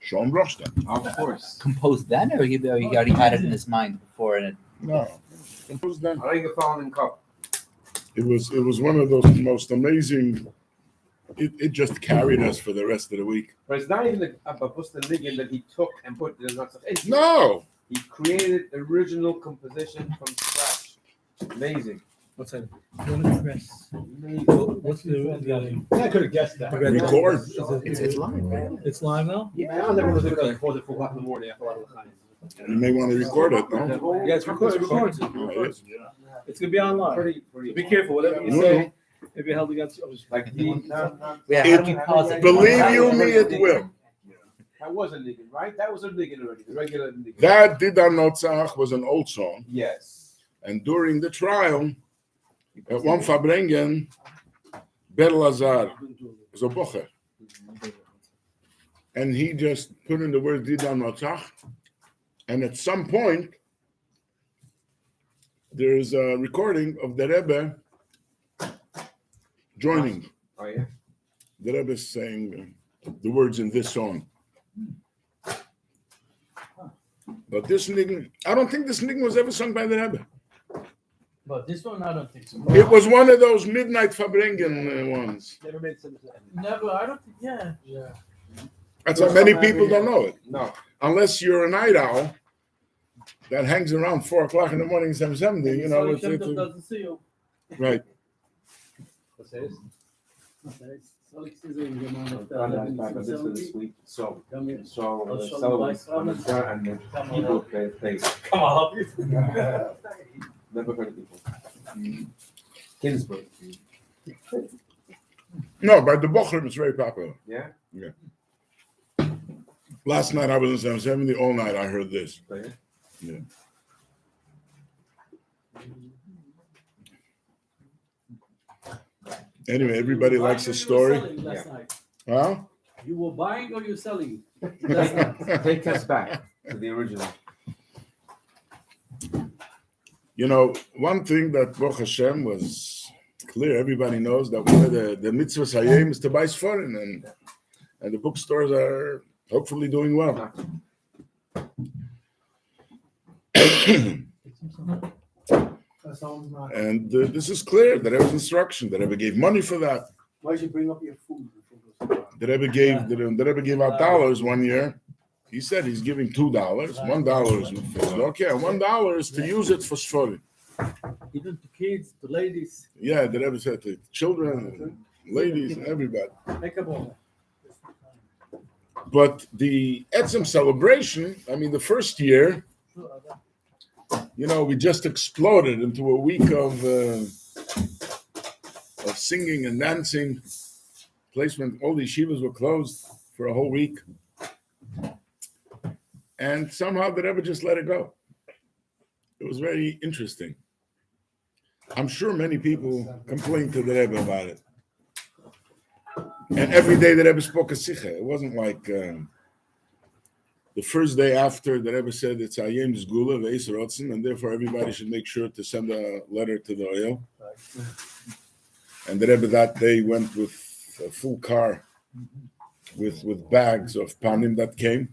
Sean Brochstein. Of course. Composed then, or he already had it in his mind before? And No, composed then. Reingefallen in den Kopf. It was one of those most amazing. It just carried us for the rest of the week. But it's not even a Babusta Niggin that he took and put the Natzach into. No, He created original composition from scratch. Amazing. What's that? Amazing. What's the I could have guessed that. record. it's live, right? It's live now? Yeah, I'll never look at it for 4 o'clock in the morning after a lot of the time. You may want to record it. No? Yeah, it's recorded. Oh, it is? It's gonna be online. Pretty. Be careful, whatever you No, say, maybe held against you. Like the, Yeah, how do we pause it? Believe you me, it will. that was a Niggin, right? That was a Niggin already. The regular Niggin. That Didar Notzach was an old song, Yes. and during the trial, at one Farbrengen, Belazar was a bocher, and he just put in the word Didar Notzach, and at some point, there's a recording of the Rebbe joining. Oh, yeah? The Rebbe saying the words in this song. But this niggin, I don't think this niggin was ever sung by the Rebbe. But this one, I don't think so. It was one of those midnight Farbrengen ones. Never made sense. Never, I don't think, yeah. That's why many people don't know it. No. Unless you're a night owl that hangs around 4 o'clock in the morning, 7:70, you know. Doesn't see you. Right. What's this? Solik says in German, This was this week. So, Come here. and the people play. Come on. Never heard of people. Ginsburg. No, but the Bochum is very popular. Yeah? Last night I was in 770, all night I heard this. Oh, yeah? Yeah. Anyway, everybody likes the story. Last night. Huh? You were buying or you're selling? Last night. Take us back to the original. You know, one thing that Baruch Hashem was clear, everybody knows that one of the mitzvahs hayem is to buy sforim, and the bookstores are hopefully doing well. And this is clear, the Rebbe's instruction, the Rebbe gave money for that. Why should you bring up your food? The Rebbe gave out dollars one year. He said he's giving $2. $1 is okay, and $1 is to use it for sforim. Even to kids, to ladies. Yeah, the Rebbe said to children, ladies, and everybody. Make a ball. But the Etzem celebration, I mean, the first year, you know, we just exploded into a week of singing and dancing. Placement, all the yeshivas were closed for a whole week. And somehow the Rebbe just let it go. It was very interesting. I'm sure many people complained to the Rebbe about it. And every day the Rebbe spoke a sicha. It wasn't like the first day after the Rebbe said it's Ayem Zgula Ve'es Rotzen, and therefore everybody should make sure to send a letter to the oil. And the Rebbe that day went with a full car with bags of panim that came.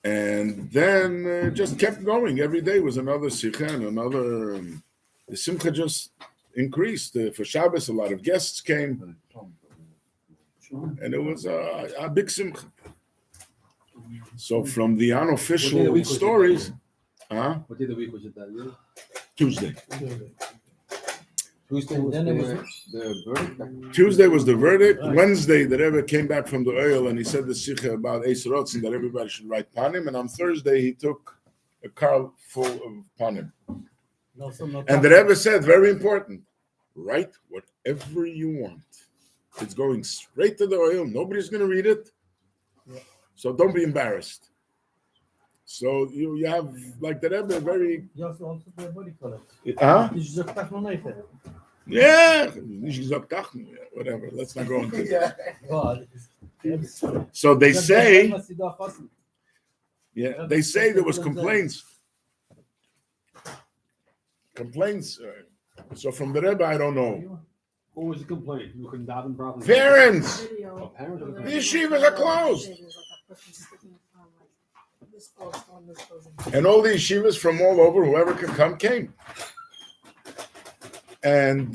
And then just kept going. Every day was another sikha and another. The simcha just increased. For Shabbos, a lot of guests came. And it was a big simcha. So from the unofficial stories, What day of the week was it that year? Tuesday. Tuesday was the verdict. Tuesday was the verdict. Wednesday, the Rebbe came back from the oil and he said the sikha about Eis Rotzen, that everybody should write panim. And on Thursday, he took a car full of panim. And the Rebbe said, very important, write whatever you want. It's going straight to the oil. Nobody's going to read it. So don't be embarrassed. So you have, like the Rebbe, very... You also the body color. Huh? This is a Tachloneite. Yeah, whatever. Let's not go into it. So they say, they say there was complaints. So from the Rebbe, I don't know. What was the complaint? You couldn't daven properly? Parents, Oh, parents are the the yeshivas are closed. And all the yeshivas from all over, whoever could come, came. And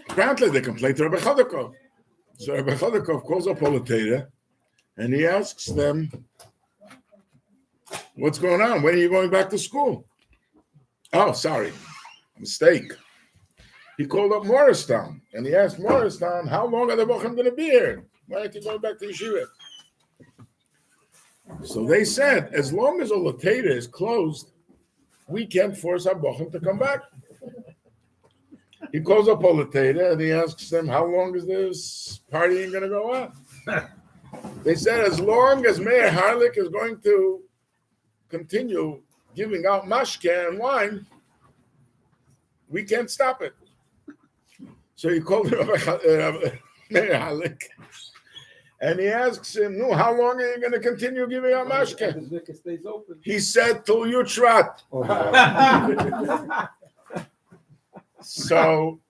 apparently they complained to Rabbi Chodakov. So Rabbi Chodakov calls up Olateda and he asks them, what's going on? When are you going back to school? Oh, sorry, mistake. He called up Morristown and he asked Morristown, how long are the Bochum going to be here? Why aren't you going back to yeshiva? So they said, as long as Olateda is closed, we can't force our Bochum to come back. He calls up Olateda and he asks them, how long is this partying going to go on? They said, as long as Mayor Harlick is going to continue giving out mashke and wine, we can't stop it. So he called Mayor Harlick and he asks him, no, how long are you going to continue giving out mashke? The liquor stays open. He said, till you trot. So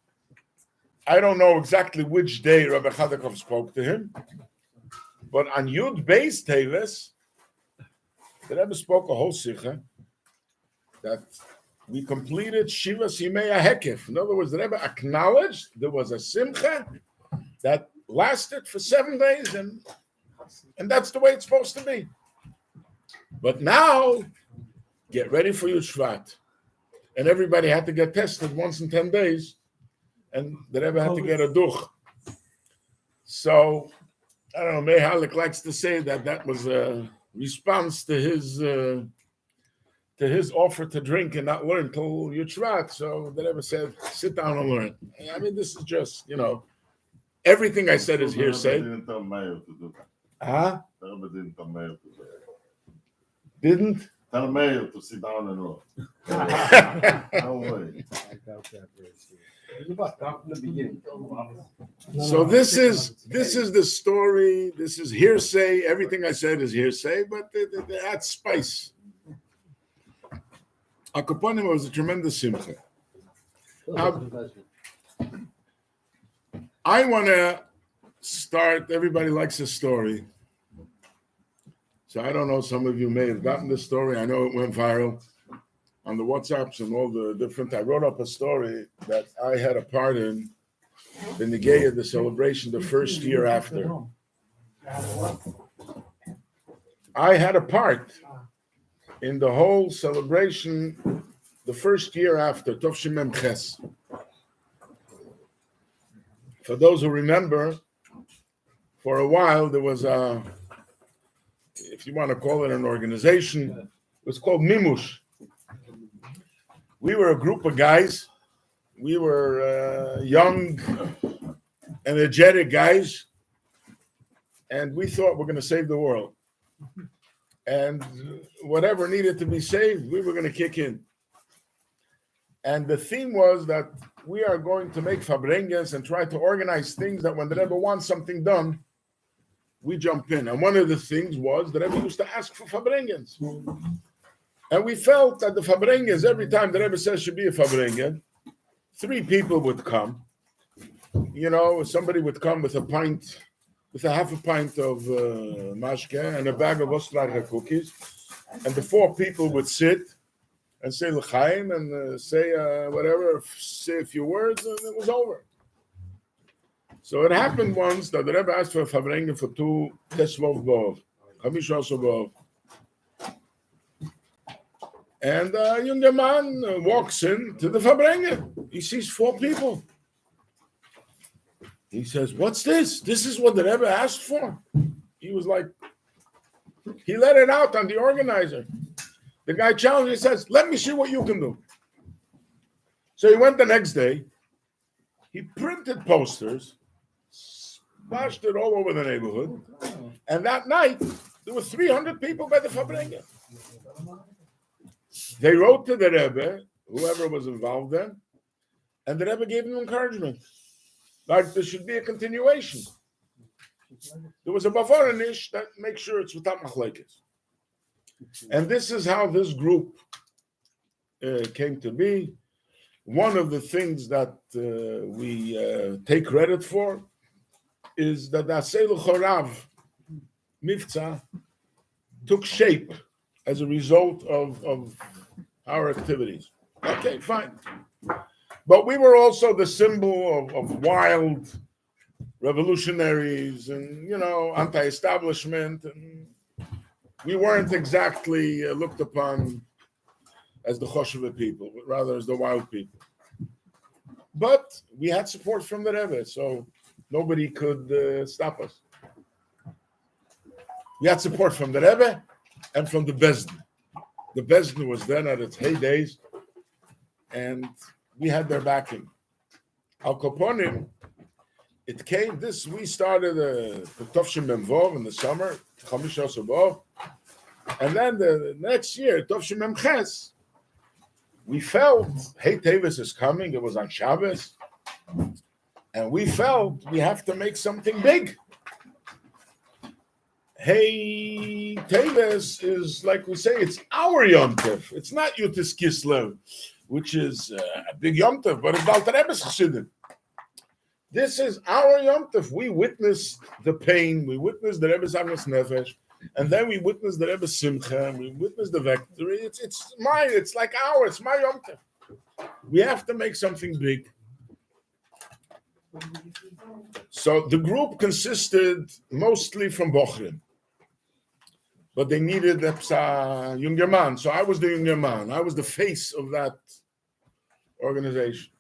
I don't know exactly which day Rabbi Chodakov spoke to him, but on Yud Beis Teves, the Rebbe spoke a whole sikha that we completed Shivas Yimei HaHekef. In other words, the Rebbe acknowledged there was a simcha that lasted for 7 days, and that's the way it's supposed to be. But now, get ready for Yud Shvat. And everybody had to get tested once in 10 days, and the Rebbe had to get a duch. So, I don't know, Meir Halik likes to say that was a response to his offer to drink and not learn till Yitzhak. So the Rebbe said, sit down and learn. I mean, this is just, everything I said is hearsay. Didn't tell Meir to do that. Huh? The Rebbe didn't tell Meir to do that. Didn't? Tell Meir to sit down and roll. No way. Start from the beginning. So this is the story. This is hearsay. Everything I said is hearsay, but they add spice. Akaponim was a tremendous simcha. I want to start. Everybody likes a story. So I don't know, some of you may have gotten this story. I know it went viral on the WhatsApps and all the different. I wrote up a story that I had a part in the Negea, the celebration, the first year after. I had a part in the whole celebration the first year after, Tov Shemem Ches. For those who remember, for a while there was a, if you want to call it an organization, it was called Mimush. We were a group of guys. We were young, energetic guys, and we thought we're going to save the world. And whatever needed to be saved, we were going to kick in. And the theme was that we are going to make Farbrengens and try to organize things that when the Rebbe wants something done, we jump in. And one of the things was that Rebbe used to ask for Farbrengens. And we felt that the Farbrengens, every time the Rebbe says should be a Farbrengen, 3 people would come. Somebody would come with a half a pint of mashke and a bag of Ostracher cookies. And the 4 people would sit and say l'chaim and say say a few words, and it was over. So it happened once that the Rebbe asked for a Farbrengen for 2 Tesvov Bov, Chamish Bov. And a younger man walks in to the Farbrengen. He sees 4 people. He says, what's this? This is what the Rebbe asked for. He was like, he let it out on the organizer. The guy challenged, he says, let me see what you can do. So he went the next day. He printed posters, splashed it all over the neighborhood. And that night, there were 300 people by the Farbrengen. They wrote to the Rebbe, whoever was involved then, and the Rebbe gave them encouragement. Like there should be a continuation. There was a Bavaranish that makes sure it's without machlekes. And this is how this group came to be. one of the things that we take credit for is that the Aselu Chorav Mivtza took shape as a result of our activities. Okay, fine. But we were also the symbol of wild revolutionaries and, anti-establishment. And we weren't exactly looked upon as the Chosheva people, but rather as the wild people. But we had support from the Rebbe, so nobody could stop us. We had support from the Rebbe and from the Bezdin. The Bezdin was then at its heydays, and we had their backing. Al Koponim, it came this, we started the Tovshim Memvov in the summer, Chamish Osavov, and then the next year, Tovshim Memches, we felt, hey, Teves is coming, it was on Shabbos, and we felt we have to make something big. Hey, Teves is, like we say, it's our Yom Tov. It's not Yutis Kislev, which is a big Yom Tov, but it's Alter Rebbe's Chassidim. This is our Yom Tov. We witnessed the pain, we witnessed the Rebbe's Agnes Nefesh, and then we witnessed the Rebbe's Simcha, and we witnessed the victory. It's mine, it's like ours, it's my Yom Tov. We have to make something big. So the group consisted mostly from Bochrim. But they needed a younger man. So I was the younger man. I was the face of that organization.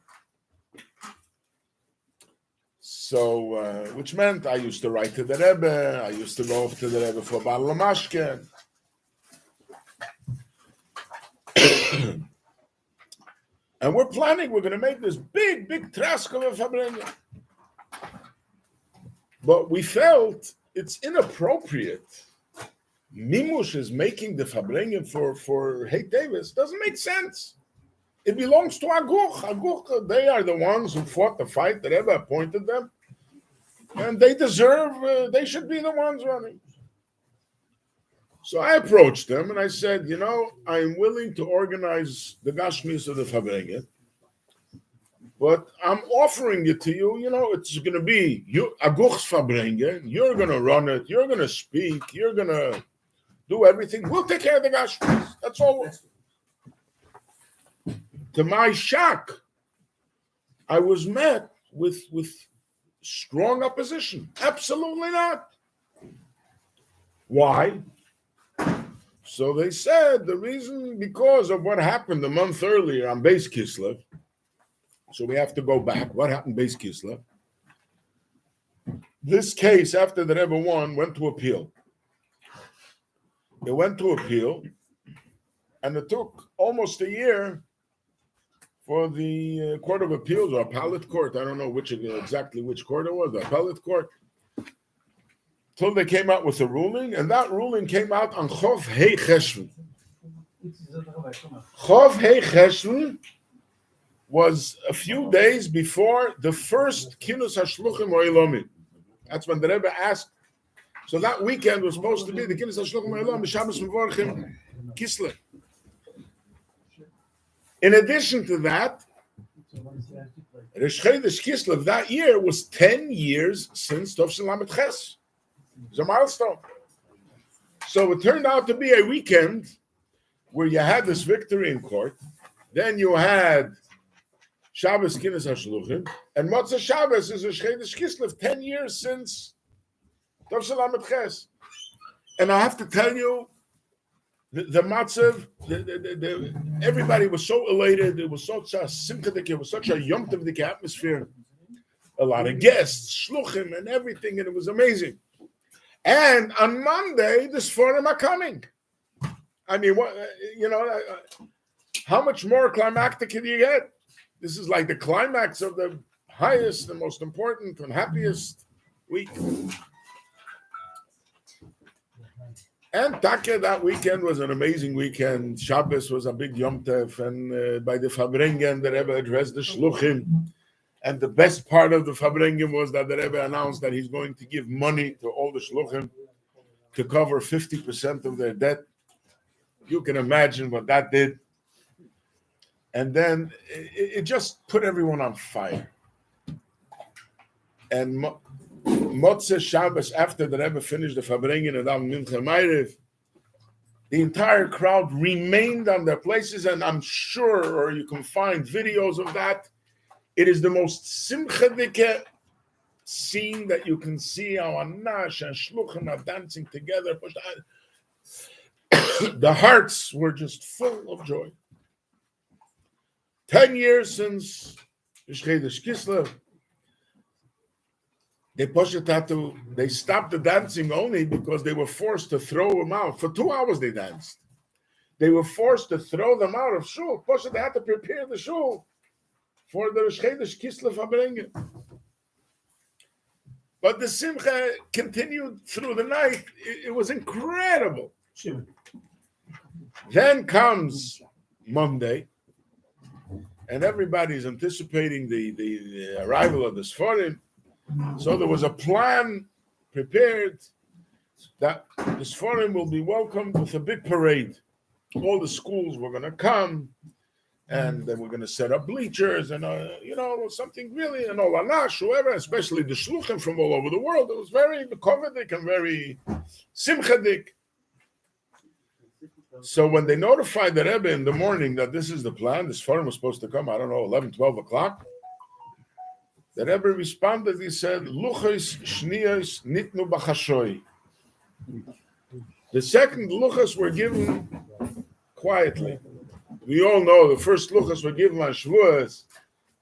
So, which meant I used to write to the Rebbe. I used to go to the Rebbe for Baal Lamashke. And we're planning, we're going to make this big trask of a Farbrengen. But we felt it's inappropriate. Mimush is making the Farbrengen for Hey Teves. Doesn't make sense. It belongs to Aguch. Aguch, they are the ones who fought the fight. The Rebbe appointed them. And they deserve, they should be the ones running. So I approached them and I said, I'm willing to organize the Gashmis of the Farbrengen. But I'm offering it to you, it's going to be Aguch's Farbrengen. You're going to run it. You're going to speak. You're going to do everything. We'll take care of the Gashmis. That's all. To my shock, I was met with strong opposition. Absolutely not. Why? So they said the reason, because of what happened a month earlier on Beis Kislev. So we have to go back. What happened Beis Kislev? This case, after the Rebbe won, went to appeal. It went to appeal, and it took almost a year for the Court of Appeals, or appellate court, I don't know exactly which court it was, the appellate court, till they came out with a ruling, and that ruling came out on Chov Hei Cheshvan. Chov Hei Cheshvan was a few days before the first Kinus HaShluchim Oilomim. That's when the Rebbe asked. So that weekend was supposed to be the Kinus HaShluchim Oilomim, Shabbos Mevorchim Kislev. In addition to that, Rosh Chodesh Kislev that year was 10 years since Tovshin Lamed Ches. It was a milestone. So it turned out to be a weekend where you had this victory in court, then you had Shabbos Kinus HaShluchim, and Motzei Shabbos is Rosh Chodesh Kislev, 10 years since Tovshin Lamed Ches. And I have to tell you, the matzav, everybody was so elated. It was such a simchadik. It was such a yom tovdik atmosphere. A lot of guests, shluchim, and everything, and it was amazing. And on Monday, the Sforim are coming. I mean, what how much more climactic can you get? This is like the climax of the highest and most important and happiest week. And Taka, that weekend was an amazing weekend. Shabbos was a big Yom Tov, and by the Farbrengen, the Rebbe addressed the Shluchim. And the best part of the Farbrengen was that the Rebbe announced that he's going to give money to all the Shluchim to cover 50% of their debt. You can imagine what that did. And then it just put everyone on fire. And Motzei Shabbos, after the Rebbe finished the Farbrengen and Al Mincha Ma'ariv, the entire crowd remained on their places, and I'm sure, or you can find videos of that. It is the most simchadike scene that you can see. How Anash and Shluchim are dancing together. The hearts were just full of joy. 10 years since Chodesh Kislev, they stopped the dancing only because they were forced to throw them out. For 2 hours they danced. They were forced to throw them out of shul. They had to prepare the shul for the Chodesh Kislev Farbrengen. But the simcha continued through the night. It was incredible. Then comes Monday, and everybody's anticipating the arrival of the Sforim. So there was a plan prepared that the Sforim will be welcomed with a big parade. All the schools were going to come, and then we're going to set up bleachers and, something really, and all Anash, whoever, especially the Shluchim from all over the world. It was very mekovedik and very simchadik. So when they notified the Rebbe in the morning that this is the plan, this Sforim was supposed to come, 11, 12 o'clock, the Rebbe responded, he said, Luchos shniyos nitnu b'chashoy. The second luchos were given quietly. We all know the first luchos were given on Shavuos.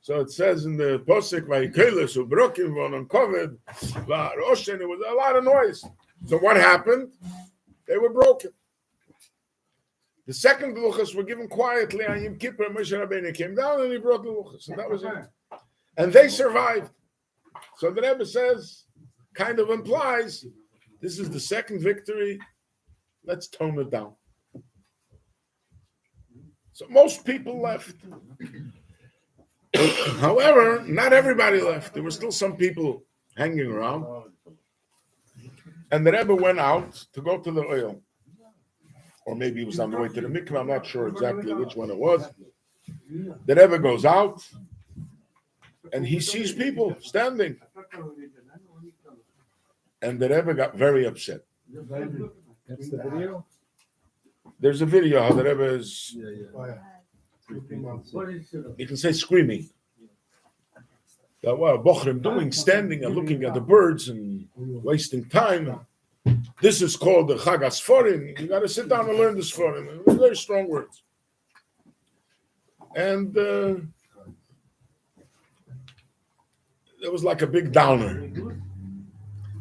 So it says in the Posek, Vayikeles ubrokim v'ononkovid v'aroshen, it was a lot of noise. So what happened? They were broken. The second luchos were given quietly on Yom Kippur. Moshe Rabbeinu came down and he brought the luchos, and that was it. And they survived. So the Rebbe says, kind of implies, this is the second victory. Let's tone it down. So most people left. However, not everybody left. There were still some people hanging around. And the Rebbe went out to go to the oil. Or maybe he was on the way to the mikveh. I'm not sure exactly which one it was. The Rebbe goes out. And he sees people standing. And the Rebbe got very upset. That's the video? There's a video how the Rebbe is, you can say screaming. That what Bochrim doing, standing and looking at the birds and wasting time. This is called the Chag HaSforim. You got to sit down and learn the Sforim. Very strong words. And it was like a big downer.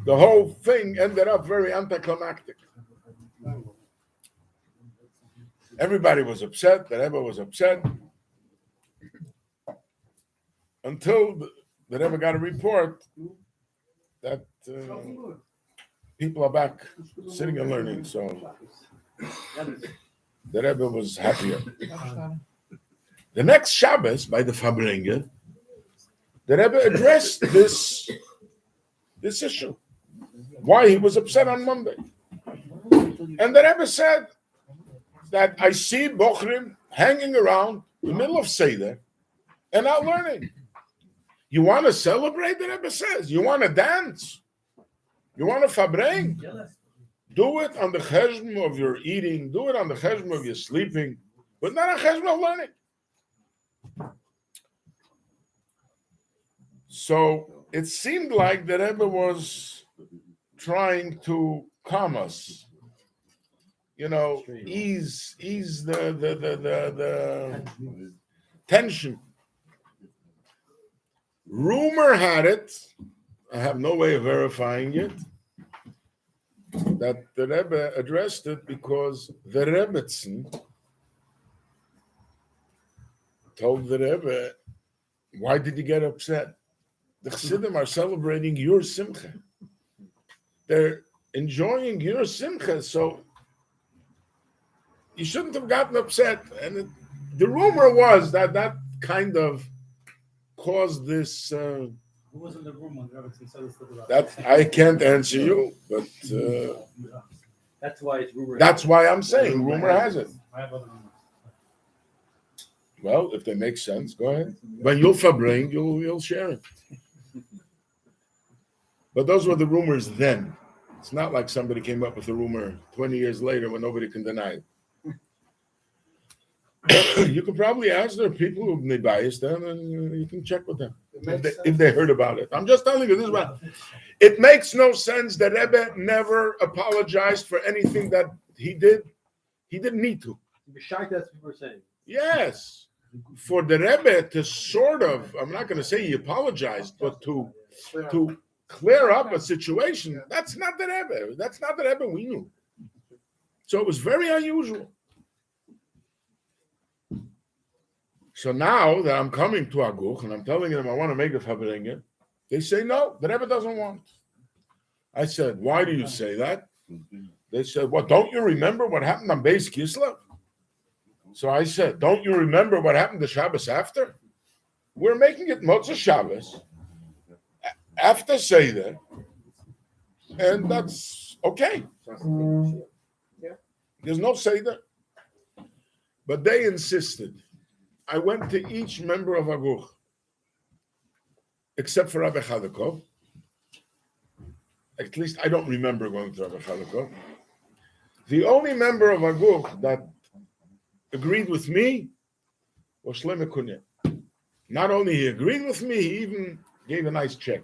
The whole thing ended up very anticlimactic. Everybody was upset. The Rebbe was upset. Until the Rebbe got a report that people are back sitting and learning. So the Rebbe was happier. The next Shabbos, by the Farbrengen, the Rebbe addressed this issue, why he was upset on Monday. And the Rebbe said that I see Bochrim hanging around in the middle of Seder and not learning. You want to celebrate, the Rebbe says. You want to dance. You want to Farbrengen. Do it on the cheshbon of your eating. Do it on the cheshbon of your sleeping. But not on cheshbon of learning. So it seemed like the Rebbe was trying to calm us, ease the tension. Rumor had it, I have no way of verifying it, that the Rebbe addressed it because the Rebbetzin told the Rebbe, why did you get upset? The Chassidim are celebrating your simcha. They're enjoying your simcha, so you shouldn't have gotten upset. And the rumor was that kind of caused this. Who was in the room when Rebbetzin said this? That I can't answer you, but That's why it's rumor. that's why I'm saying rumor has it. I have other rumors. Well, if they make sense, go ahead. When you'll Farbrengen, you'll share it. But those were the rumors then. It's not like somebody came up with a rumor 20 years later when nobody can deny it. You could probably ask their people who may bias them, and you can check with them if they heard about it. I'm just telling you this one. It makes no sense that Rebbe never apologized for anything that he did. He didn't need to. B'shait, that's what we were saying. Yes, for the Rebbe to sort of, I'm not going to say he apologized, but to clear up a situation, that's not the Rebbe. That's not the Rebbe we knew. So it was very unusual. So now that I'm coming to Aguch and I'm telling them I want to make the Farbrengen, they say no, the Rebbe doesn't want. I said, why do you say that? They said, well, don't you remember what happened on Beis Kislev? So I said, don't you remember what happened the Shabbos after? We're making it Motzei Shabbos after Seder, and that's okay. There's no Seder. But they insisted. I went to each member of Aguch, except for Rabbi Chadakov. At least I don't remember going to Rabbi Chadakov. The only member of Aguch that agreed with me was Shlomo Kunya. Not only he agreed with me, he even gave a nice check.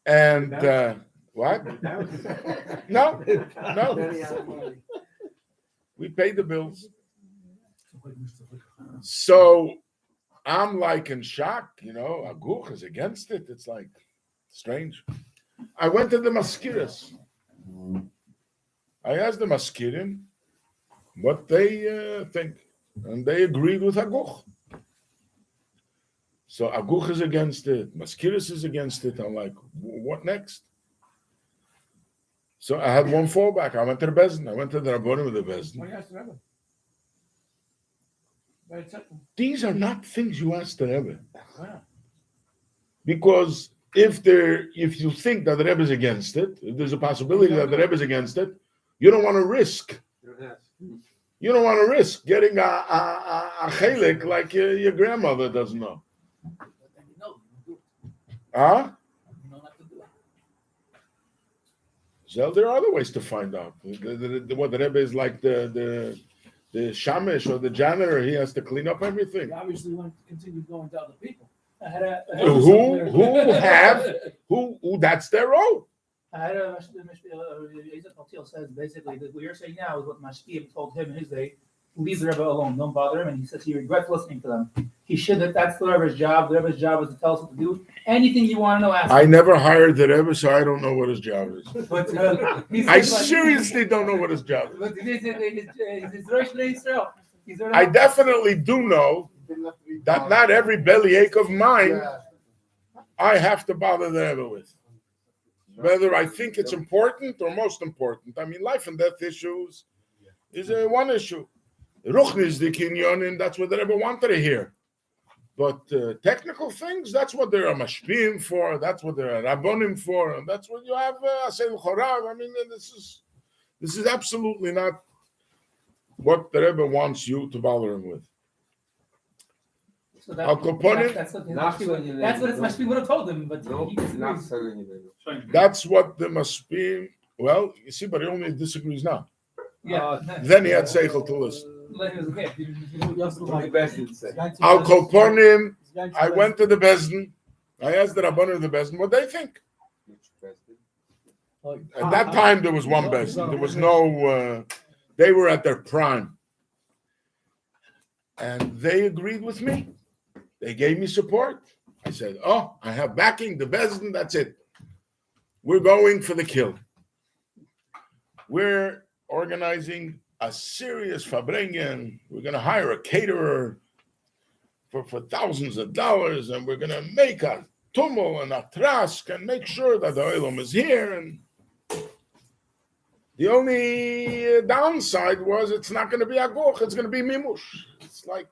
And what? No. We paid the bills. So I'm like in shock, Aguch is against it. It's like strange. I went to the Maskiras. I asked the Maskirim what they think, and they agreed with Aguch. So Aguch is against it, Maskiras is against it. I'm like, what next? So I had one fallback. I went to the Bezdin. I went to the Rabbonim of the Bezdin. These are not things you ask the Rebbe. Because if you think that the Rebbe is against it, if there's a possibility that the Rebbe is against it, you don't want to risk. You don't want to risk getting a chelik like your grandmother doesn't know. Huh? So there are other ways to find out. What the Rebbe is like the shamish or the janitor, he has to clean up everything. He obviously want to continue going to other people. Who that's their role. I had Yosef Katzman says basically that what you're saying now is what Mashkiim told him in his day. Leave the Rebbe alone, don't bother him. And he says he regrets listening to them. He should that's the Rebbe's job. The Rebbe's job is to tell us what to do. Anything you want to know, ask him. I never hired the Rebbe, so I don't know what his job is. But I seriously don't know what his job is. But he's Rosh Israel. I definitely do know that not every bellyache of mine I have to bother the Rebbe with. Whether I think it's important or most important. I mean, life and death issues is one issue. Ruchni is the kinyon, and that's what the Rebbe wanted to hear. But technical things, that's what they're mashpim for, that's what they're rabbonim for, and that's what you have asel chorav. I mean, this is absolutely not what the Rebbe wants you to bother him with. So Al Koponim, that's what his mashpim would have told him, but he disagrees. that's what the mashpim. Well, you see, but he only disagrees now. Yeah. Then he had seichel to listen. Okay. Al Koponim, I went to the Bezdin. I asked the Rabbanim of the Bezdin what they think. At that time, there was one Bezdin. There was no. They were at their prime, and they agreed with me. They gave me support. I said, "Oh, I have backing the Bezdin. That's it. We're going for the kill. We're organizing a serious Farbrengen. We're going to hire a caterer for thousands of dollars, and we're going to make a tumul and a trask and make sure that the oilum is here." And the only downside was it's not going to be Aguch, it's going to be Mimush. It's like,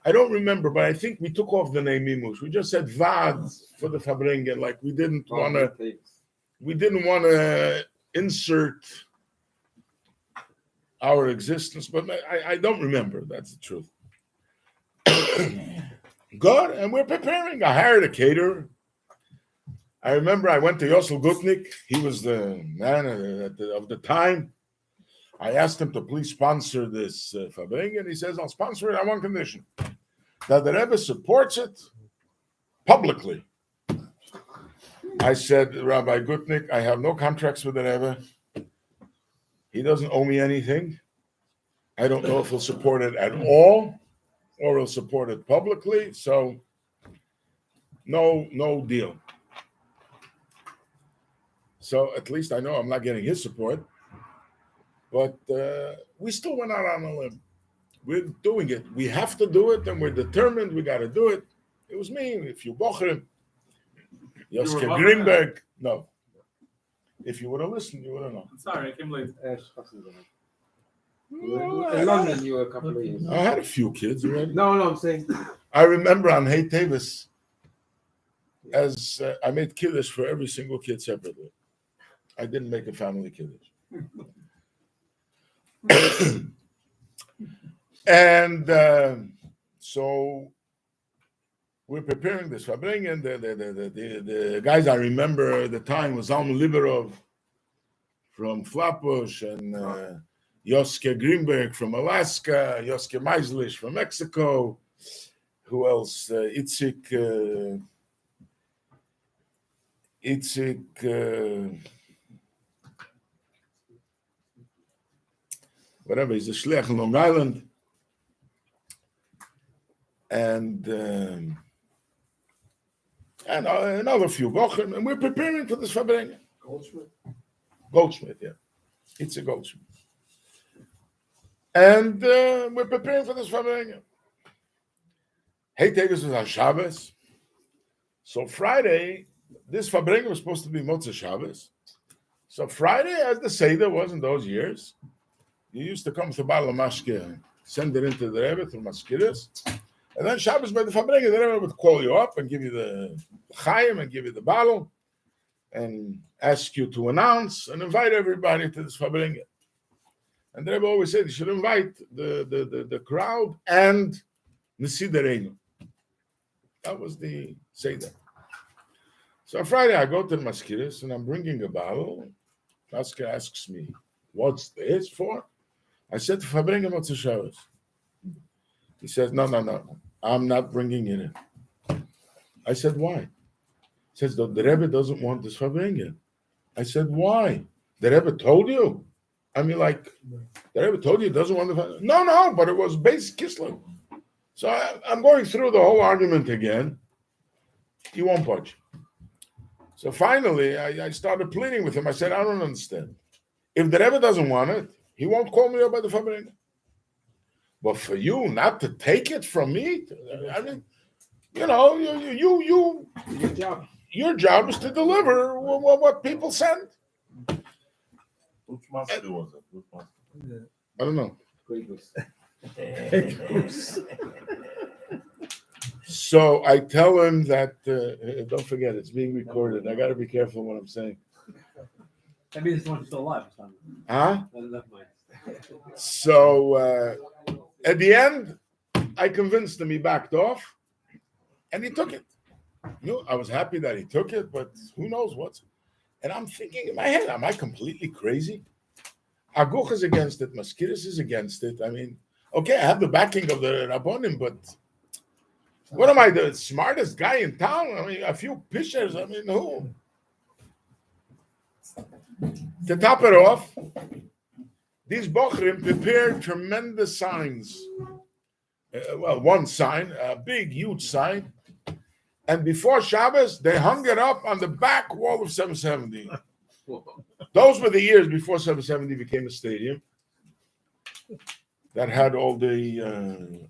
I don't remember, but I think we took off the name Mimush. We just said Vad for the Farbrengen, like we didn't want to insert our existence, but I don't remember. That's the truth. Good, and we're preparing. I hired a caterer. I remember I went to Yosel Gutnik. He was the man of the time. I asked him to please sponsor this Farbrengen, and he says, I'll sponsor it on one condition, that the Rebbe supports it publicly. I said, Rabbi Gutnik, I have no contracts with the Rebbe. He doesn't owe me anything. I don't know if he'll support it at all or he'll support it publicly. So no deal. So at least I know I'm not getting his support. But we still went out on a limb. We're doing it. We have to do it, and we're determined we got to do it. It was me. If you Bochrim, Joske Greenberg. No. If you would have listened, you would have known. Sorry, I came late. In London, you were a couple of years. I had a few kids already. No, I'm saying. I remember on Hey Teves, as I made kiddush for every single kid separately. I didn't make a family kiddush. And so we're preparing this Farbrengen. The guys I remember at the time was Alma Liberov from Flatbush and Joske Greenberg from Alaska, Joske Meislish from Mexico. Who else? Itzik whatever, he's a shliach in Long Island. And another few Bochum, and we're preparing for this Farbrengen. Goldschmidt, yeah. It's a Goldschmidt. And we're preparing for this Farbrengen. Hey, Teves was on Shabbos. So Friday, this Farbrengen was supposed to be Motzei Shabbos. So Friday, as the Seder was in those years, you used to come to Baal Mashke, send it into the Rebbe through Maskiris, and then Shabbos by the Farbrengen, the Rebbe would call you up and give you the Chaim and give you the bottle and ask you to announce and invite everybody to this Farbrengen. And the Rebbe always said you should invite the crowd and Nesi Dereinu. That was the Seder. So on Friday, I go to the Maskiris and I'm bringing a bottle. Masker asks me, what's this for? I said to Farbrengen Motzei Shabbos. He says, no, I'm not bringing it in. I said, why? He says, the Rebbe doesn't want this Farbrengen. I said, why? The Rebbe told you? I mean, like, the Rebbe told you he doesn't want the Farbrengen? No, but it was basic Kislev. So I'm going through the whole argument again. He won't budge. So finally, I started pleading with him. I said, I don't understand. If the Rebbe doesn't want it, he won't call me up by the Farbrengen. But for you not to take it from me, I mean, you know, your job is to deliver what people send. Which master was it? Which master? I don't know. So I tell him that, don't forget, it's being recorded. I got to be careful what I'm saying. That means it's still alive. Huh? Never mind. So at the end, I convinced him. He backed off, and he took it. You know, I was happy that he took it, but who knows what's. And I'm thinking in my head, am I completely crazy? Aguch is against it. Maskiris is against it. I mean, okay, I have the backing of the Rabbonim, but what am I, the smartest guy in town? I mean, a few pictures. I mean, who? To top it off, these Bochrim prepared tremendous signs. One sign, a big, huge sign. And before Shabbos, they hung it up on the back wall of 770. Those were the years before 770 became a stadium that had all the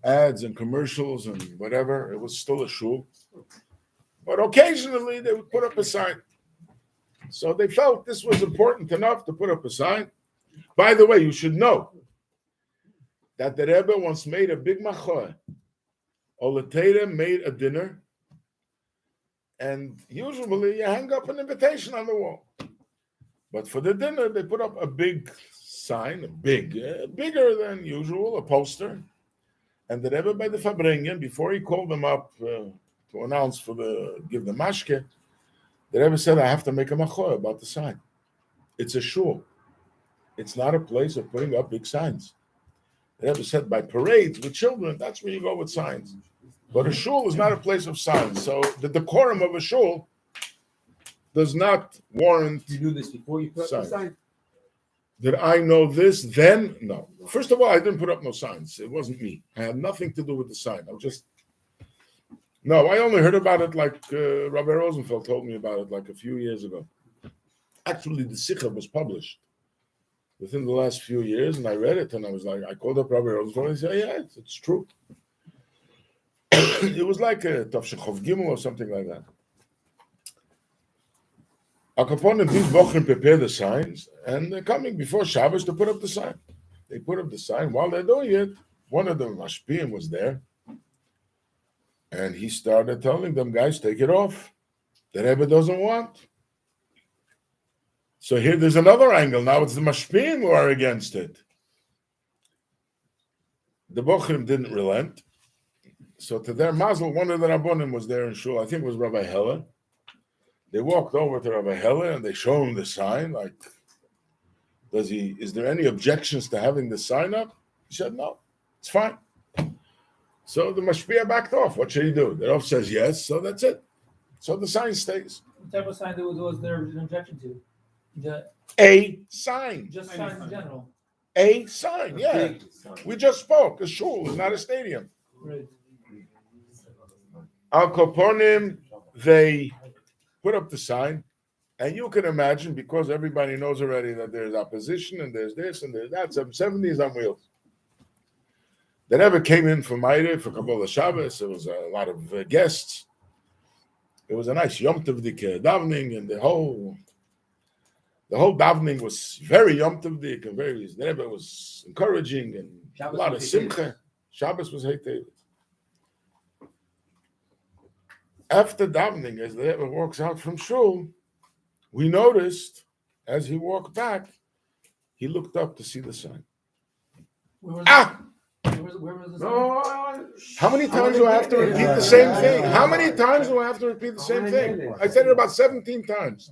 ads and commercials and whatever. It was still a shul. But occasionally they would put up a sign. So they felt this was important enough to put up a sign. By the way, you should know that the Rebbe once made a big machoy. Olatera made a dinner, and usually you hang up an invitation on the wall. But for the dinner, they put up a big sign, bigger than usual, a poster. And the Rebbe by the Farbrengen, before he called them up to announce give the mashke, the Rebbe said, I have to make a machoy about the sign. It's a shul. It's not a place of putting up big signs. The Rebbe said, by parades with children, that's where you go with signs. But a shul is not a place of signs. So the decorum of a shul does not warrant. You do this before you put up the sign? Did I know this then? No. First of all, I didn't put up no signs. It wasn't me. I had nothing to do with the sign. I only heard about it like Rabbi Rosenfeld told me about it like a few years ago. Actually, the Sikha was published within the last few years, and I read it, and I was like, I called up Rabbi Rosenfeld, and he said, yeah, it's true. It was like a Tavshechov Gimel or something like that. Al Capone and these Bochrim prepare the signs, and they're coming before Shabbos to put up the sign. They put up the sign. While they're doing it, one of the Mashpiyim was there, and he started telling them, guys, take it off. The Rebbe doesn't want. So here there's another angle. Now it's the Mashpiyim who are against it. The Bochrim didn't relent. So to their mazel, one of the Rabbonim was there in shul. I think it was Rabbi Heller. They walked over to Rabbi Heller and they showed him the sign. Like, is there any objections to having the sign up? He said, no, it's fine. So the Mashpia backed off. What should he do? The Rav says yes, so that's it. So the sign stays. What type of sign was there an objection to? A sign. Just signs in general. A sign, yeah. We just spoke. A shul is not a stadium. Right. Al Koponim, they put up the sign, and you can imagine, because everybody knows already that there's opposition and there's this and there's that, 770s on wheels. They never came in for Ma'ariv, for Kabbalah Shabbos. There was a lot of guests. It was a nice Yom Tovdik davening, and the whole davening was very Yom Tovdik and very. The Rebbe was encouraging and Shabbos a lot of simcha. Shabbos was Hey Teves. After davening, as the Rebbe walks out from shul, we noticed as he walked back, he looked up to see the sign. Where was where was the sign? No, How many times do I have to repeat the same thing? How many times do I have to repeat the same thing? I said it about 17 times.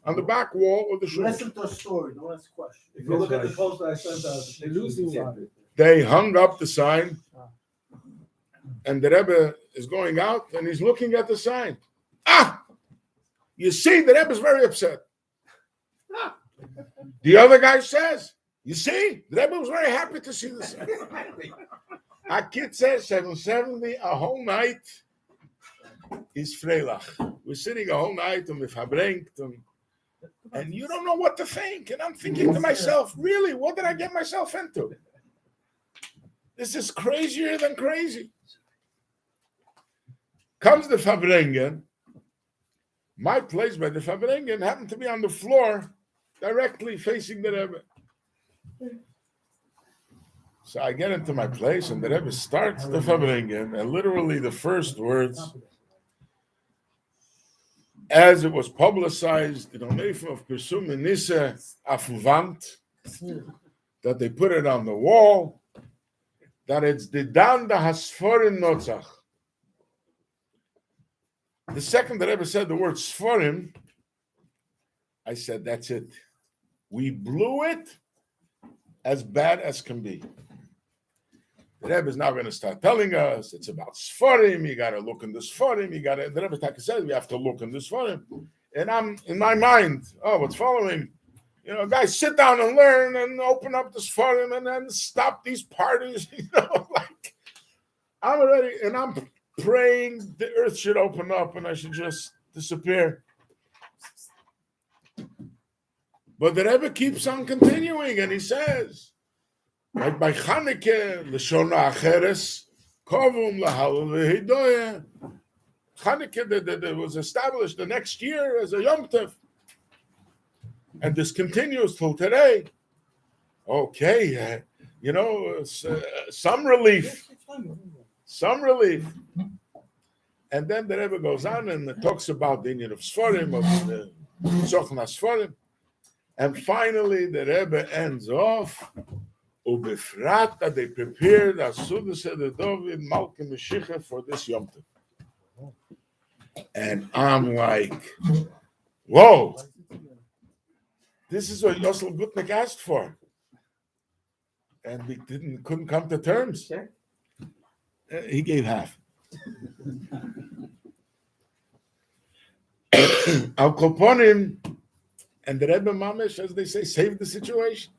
On the back wall of the shul. Listen to a story, don't ask questions. If you look at the post I sent out, they're losing it. They hung up the sign, and the Rebbe is going out, and he's looking at the sign. You see, the Rebbe is very upset. The other guy says, you see, the Rebbe was very happy to see the sign. Our kid says 770, a whole night is Freilach. We're sitting a whole night and we've Farbrengen, and you don't know what to think. And I'm thinking to myself, really, what did I get myself into? This is crazier than crazy. Comes the Farbrengen. My place by the Farbrengen happened to be on the floor, directly facing the Rebbe. So I get into my place, and the Rebbe starts the Farbrengen, and literally the first words, as it was publicized in Omeif of Persum Nisse Afuvant, that they put it on the wall, that it's the Dan da Hasforim Notzach. The second the Rebbe said the word Sforim, I said, that's it. We blew it as bad as can be. The Rebbe is now going to start telling us it's about Sforim. You got to look in the Sforim. The Rebbe says we have to look in the Sforim. And I'm in my mind, what's following? Guys, sit down and learn and open up the Sforim and then stop these parties. I'm already, and I'm praying the earth should open up and I should just disappear. But the Rebbe keeps on continuing, and he says, like by Chanukah, Leshona Acheres, Kovum Lahal V'Hidoyah. Chanukah that was established the next year as a Yom Tov. And this continues till today. Okay, some relief. Some relief. And then the Rebbe goes on and talks about the Indian of Sforim, of the Zochna Sforim. And finally, the Rebbe ends off. Ubefrat that they prepared Asuda Seder David Malka Meshicha for this Yom Tov. And I'm like, whoa, this is what Yossel Gutnick asked for. And we couldn't come to terms. He gave half. Al Koponim and the Rebbe Mamish, as they say, saved the situation.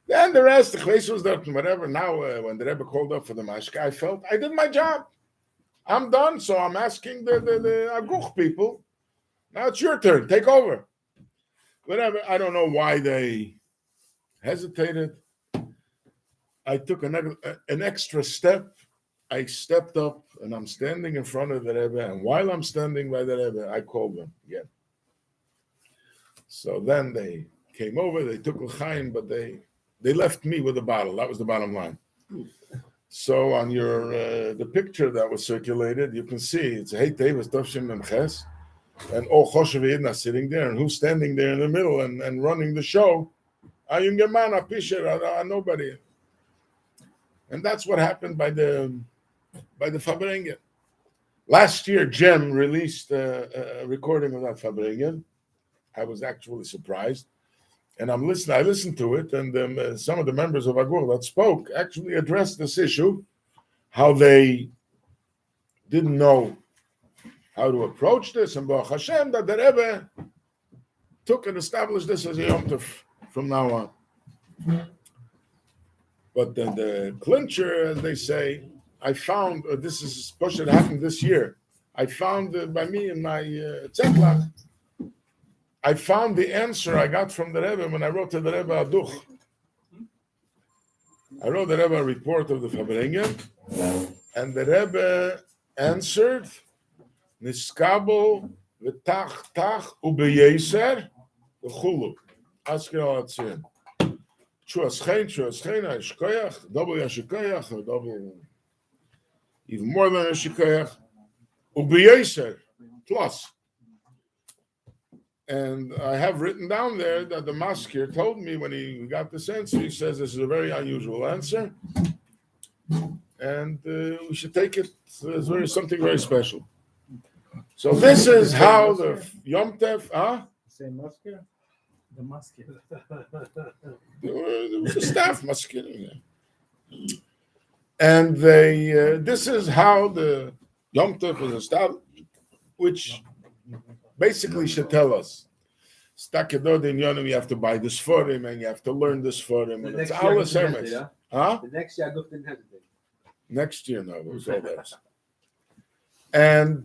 Then the rest, the Chleis was there, whatever. Now, when the Rebbe called up for the Mashka, I felt I did my job. I'm done, so I'm asking the Aguch people. Now it's your turn. Take over. Whatever. I don't know why they hesitated. I took an extra step. I stepped up, and I'm standing in front of the Rebbe. And while I'm standing by the Rebbe, I called them again. So then they came over. They took l'chaim, but they left me with a bottle. That was the bottom line. So on your the picture that was circulated, you can see it's Hey Teves Tavshin Memches, and all Choshev Yidna sitting there, and who's standing there in the middle and running the show? Ayun Gemana Pisher, nobody. And that's what happened by the Farbrengen. Last year, Jem released a recording of that Farbrengen. I was actually surprised. And I'm listening. I listened to it, and some of the members of Agur that spoke actually addressed this issue, how they didn't know how to approach this, and Baruch Hashem, that the Rebbe took and established this as a Yom Tov from now on. But the clincher, as they say, I found, this is supposed to happen this year, I found by me in my Zetlag, I found the answer I got from the Rebbe when I wrote to the Rebbe Aduch. I wrote the Rebbe a report of the Farbrengen, and the Rebbe answered, Niskabel v'tach tach ubeyeser v'chulu. Asker al atzien. Shuaschein, Ashkoyach, double Yashikoyach, or double, even more than Yashikoyach, ubeyeser, plus. And I have written down there that the maskir told me when he got this answer, he says this is a very unusual answer, and we should take it as something very special. So this is how the Yom Tov, Same maskir? The maskir. There was a staff maskir in there. And this is how the Yom Tov was established, which basically should tell us, you have to buy this for him, and you have to learn this for him. And it's our sermons. The next year, Aguf didn't hesitate. Next year, no, it was all theirs. And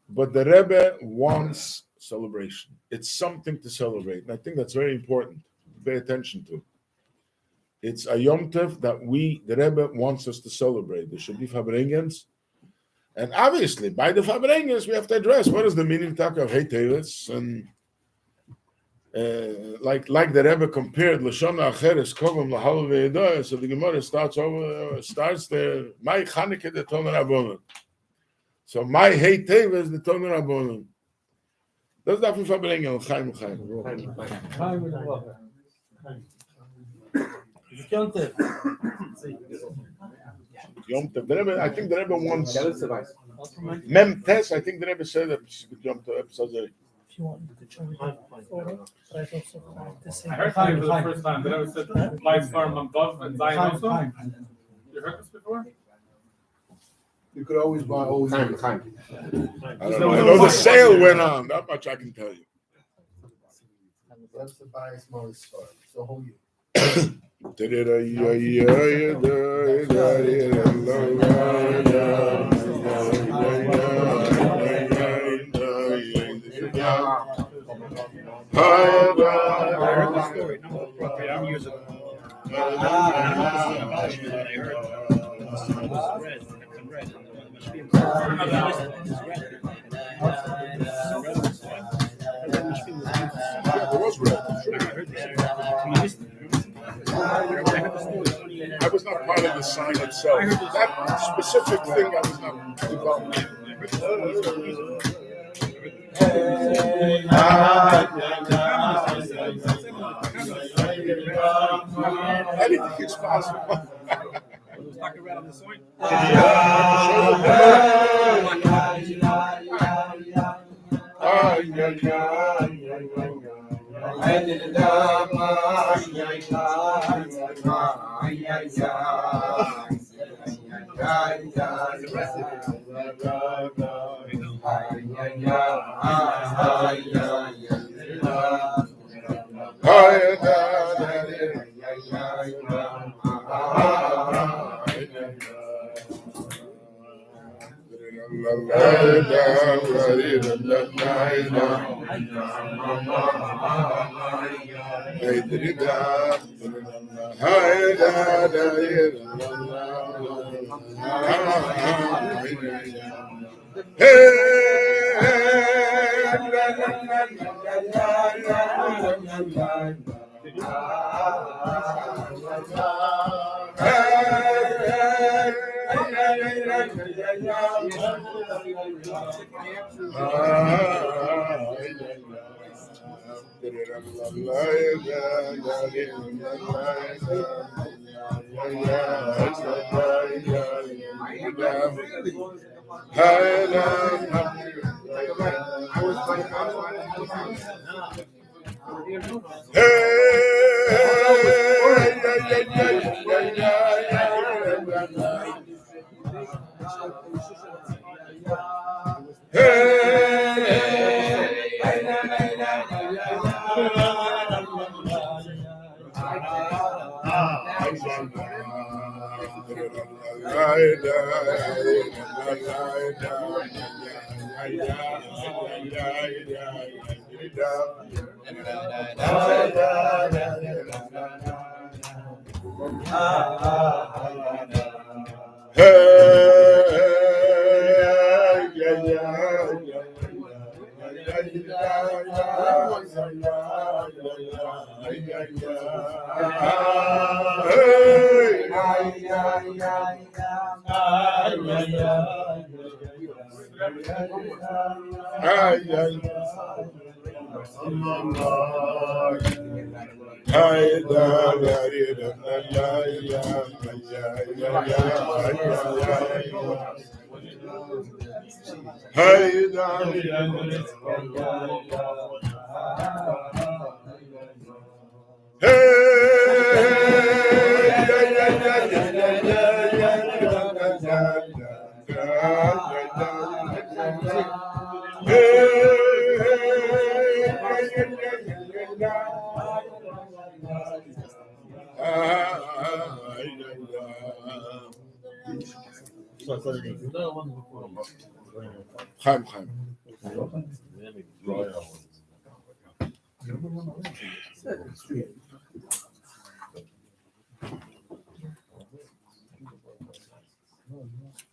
but the Rebbe wants celebration. It's something to celebrate, and I think that's very important to pay attention to. It's a Yom Tov that the Rebbe wants us to celebrate. There should be Farbrengens. And obviously, by the Farbrengens, we have to address what is the meaning of Hey Teves, and like the Rebbe compared Lashon Acheres Kogam Lahal Ve'edah. So the Gemara starts there. My Chanukah the Tomer Rabbanon. So my Hey Teves the Tomer Rabbanon. Das darf ich Farbrengen. Chaim. Yom Tov. The Rebbe, I think the Rebbe wants Mem Tes. I think the Rebbe said that Yom Tov. If you want, you could show me the photo. But I also like to say. I heard that for the first time. But I was said live farm on Dov and Zion also. You heard this before? You could always buy always. I don't know. I know the sale went on. That much I can tell you. That's the buy small store. So hold you. I heard the story. I'm using I was not part of the sign itself. That specific thing I was not involved in. Anything is possible. Stuck around on the soil. Chaim.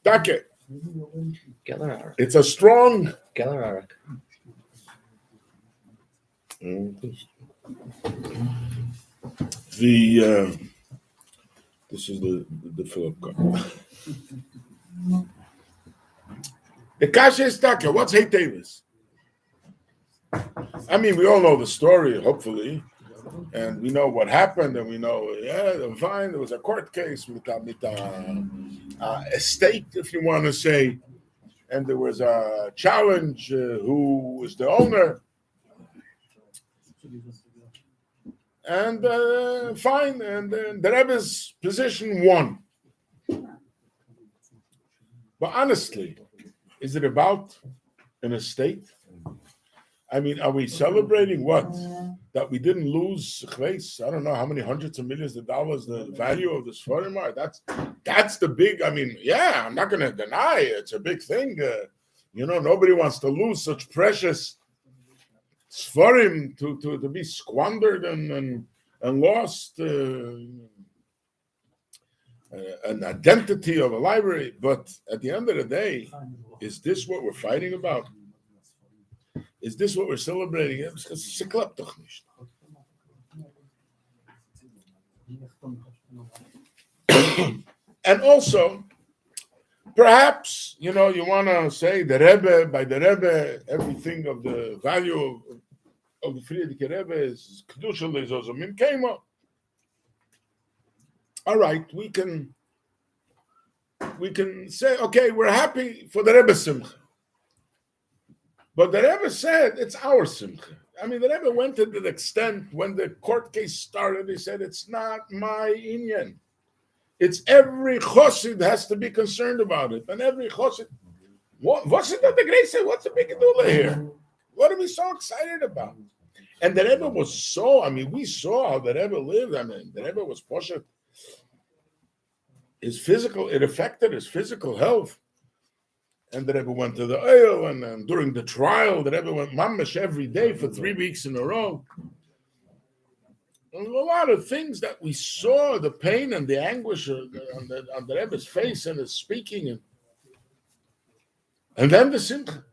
Danke. It's a strong. This is the Philip cup. The kasha is Danke. What's Hey Teves? I mean, we all know the story, hopefully, and we know what happened, and we know, fine. There was a court case with a estate, if you want to say, and there was a challenge. Who was the owner? And fine, and the Rebbe's position won. But honestly, is it about an estate? I mean, are we celebrating what? That we didn't lose, I don't know how many hundreds of millions of dollars the value of the Sfarim are. That's the big, I mean, yeah, I'm not going to deny it's a big thing. Nobody wants to lose such precious Sfarim to be squandered and lost. An identity of a library. But at the end of the day, is this what we're fighting about? Is this what we're celebrating? And also, perhaps, you want to say the Rebbe, by the Rebbe, everything of the value of the Friedrich Rebbe is Kedusha Lezozo Min Kema. all right, we can say, okay, we're happy for the Rebbe Simcha. But the Rebbe said it's our Simcha. I mean, the Rebbe went to the extent when the court case started, he said, it's not my inyan. It's every chosid has to be concerned about it. And every chosid, what's it that the Great say? What's the big deal here? What are we so excited about? And the Rebbe was so, I mean, we saw how the Rebbe lived. I mean, the Rebbe was poshet. It affected his physical health. And the Rebbe went to the oil, and during the trial, the Rebbe went mamash every day for 3 weeks in a row. And a lot of things that we saw, the pain and the anguish on the Rebbe's face and his speaking. And then the Simcha.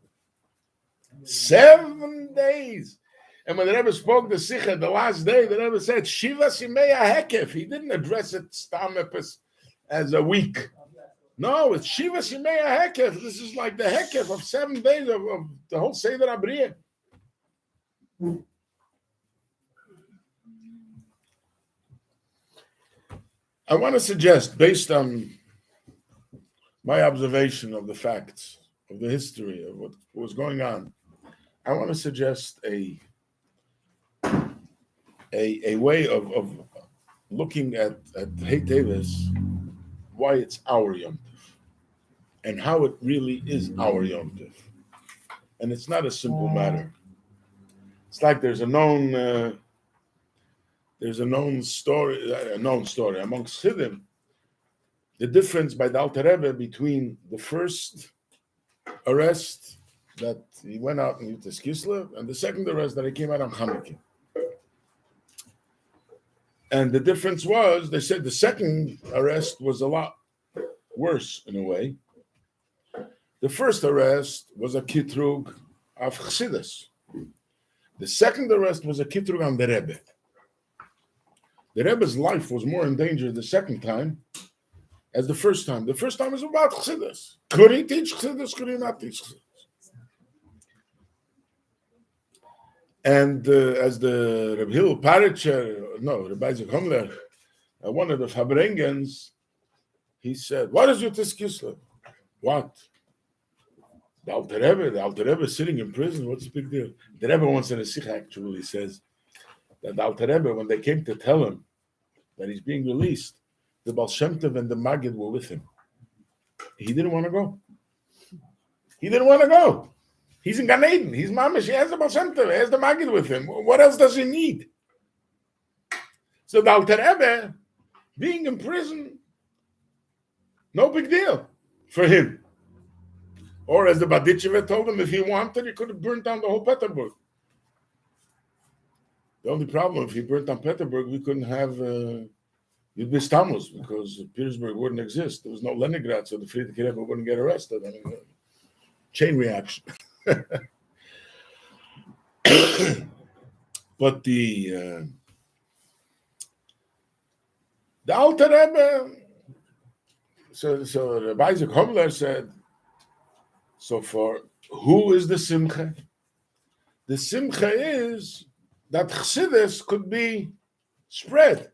7 days. And when the Rebbe spoke the Sikha the last day, the Rebbe said, Shiva Simeya Hekef. He didn't address it stamepes as a week. No, it's Shiva Simeya Hekef. This is like the Hekef of 7 days of the whole Seder Abriya. I want to suggest, based on my observation of the facts, of the history, of what was going on, I want to suggest a way of looking at Hey Teves, why it's our Yom Tov, and how it really is our Yom Tov. And it's not a simple matter. It's like there's a known story amongst Chassidim, the difference by the Alter Rebbe between the first arrest that he went out in Yutas Kislev and the second arrest that he came out on Hanukkah. And the difference was, they said the second arrest was a lot worse in a way. The first arrest was a kitrug of Chassidus. The second arrest was a kitrug on the Rebbe. The Rebbe's life was more in danger the second time as the first time. The first time was about Chassidus. Could he teach Chassidus? Could he not teach Chassidus? And as the Rabbi Hillel Paritcher, Rabbi Yosef Katzman, one of the Farbrengens, he said, what is Yutas Kislev? What? The Alter Rebbe is sitting in prison. What's the big deal? The Rebbe once in a sikh actually says that the Alter Rebbe, when they came to tell him that he's being released, the Baal Shem Tov and the Maggid were with him. He didn't want to go. He's in Gan Eden. He's mamish. He has the Baal Shem Tov. He has the Maggid with him. What else does he need? So the Alter Rebbe, being in prison, no big deal for him. Or as the Baditchever told him, if he wanted, he could have burnt down the whole Petersburg. The only problem, if he burnt down Petersburg, we couldn't have Yud Tammuz, because Petersburg wouldn't exist. There was no Leningrad, so the Friedrich Rebbe wouldn't get arrested. I mean, chain reaction. But the Alter Rebbe, so Rabbi Yosef Katzman said, so for who is the Simcha? The Simcha is that Chassidus could be spread.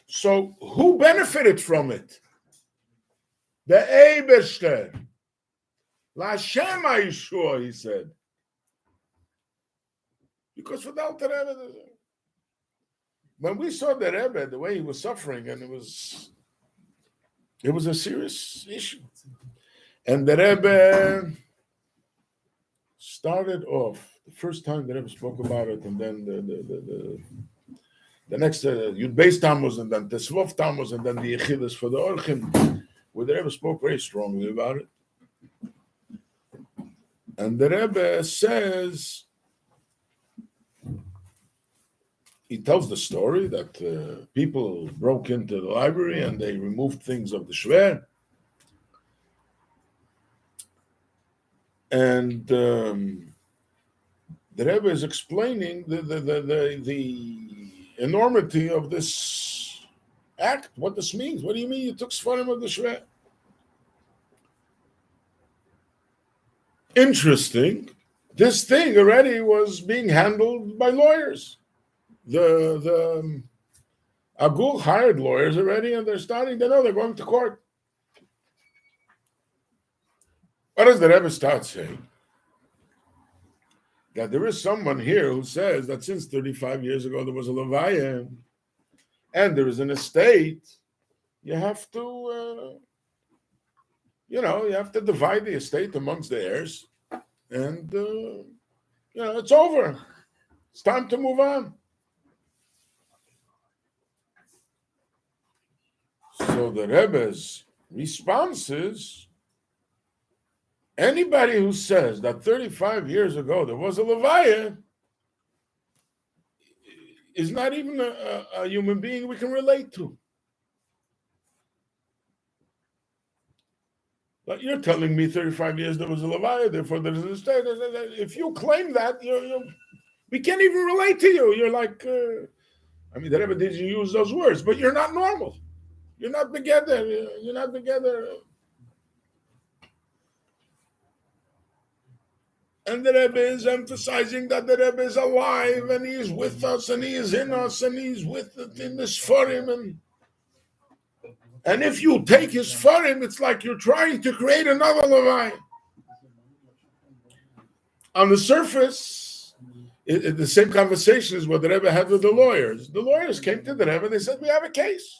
So who benefited from it? The Eberster. L'Hashem HaYeshua, he said. Because for the Alter Rebbe, when we saw the Rebbe, the way he was suffering, and it was a serious issue. And the Rebbe started off, the first time the Rebbe spoke about it, and then the next Yud Beis Tammuz, and then Tesvov Tammuz, and then the Yechidus for the Orchim, where the Rebbe spoke very strongly about it. And the Rebbe says, he tells the story that people broke into the library and they removed things of the Shver. And the Rebbe is explaining the enormity of this act, what this means. What do you mean you took Sfarim of the Shver? Interesting. This thing already was being handled by lawyers. The Agul hired lawyers already, and they're going to court. What does the Rebbe start saying? That there is someone here who says that since 35 years ago there was a levaya, and there is an estate, you have to, you have to divide the estate amongst the heirs, and it's over. It's time to move on. So the Rebbe's response is, anybody who says that 35 years ago there was a levaya is not even a human being we can relate to. But you're telling me 35 years there was a levaya, therefore there's an estate. If you claim that, we can't even relate to you. You're like, the Rebbe didn't use those words, but you're not normal. You're not together. You're not together. And the Rebbe is emphasizing that the Rebbe is alive, and he is with us, and he is in us, and he is with us in this Sfarim. And if you take his Sfarim, it's like you're trying to create another Levi. On the surface, the same conversation is what the Rebbe had with the lawyers. The lawyers came to the Rebbe, they said, we have a case.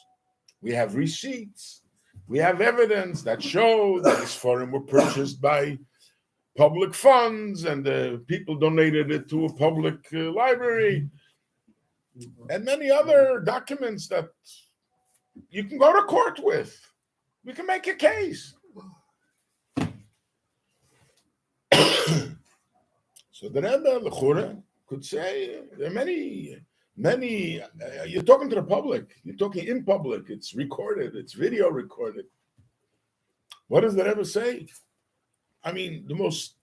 We have receipts. We have evidence that shows that this Sfarim were purchased by public funds, and the people donated it to a public library, and many other documents that you can go to court with. We can make a case. So the Rebbe L'chura could say there are many. You're talking to the public. You're talking in public. It's recorded. It's video recorded. What does the Rebbe say? The most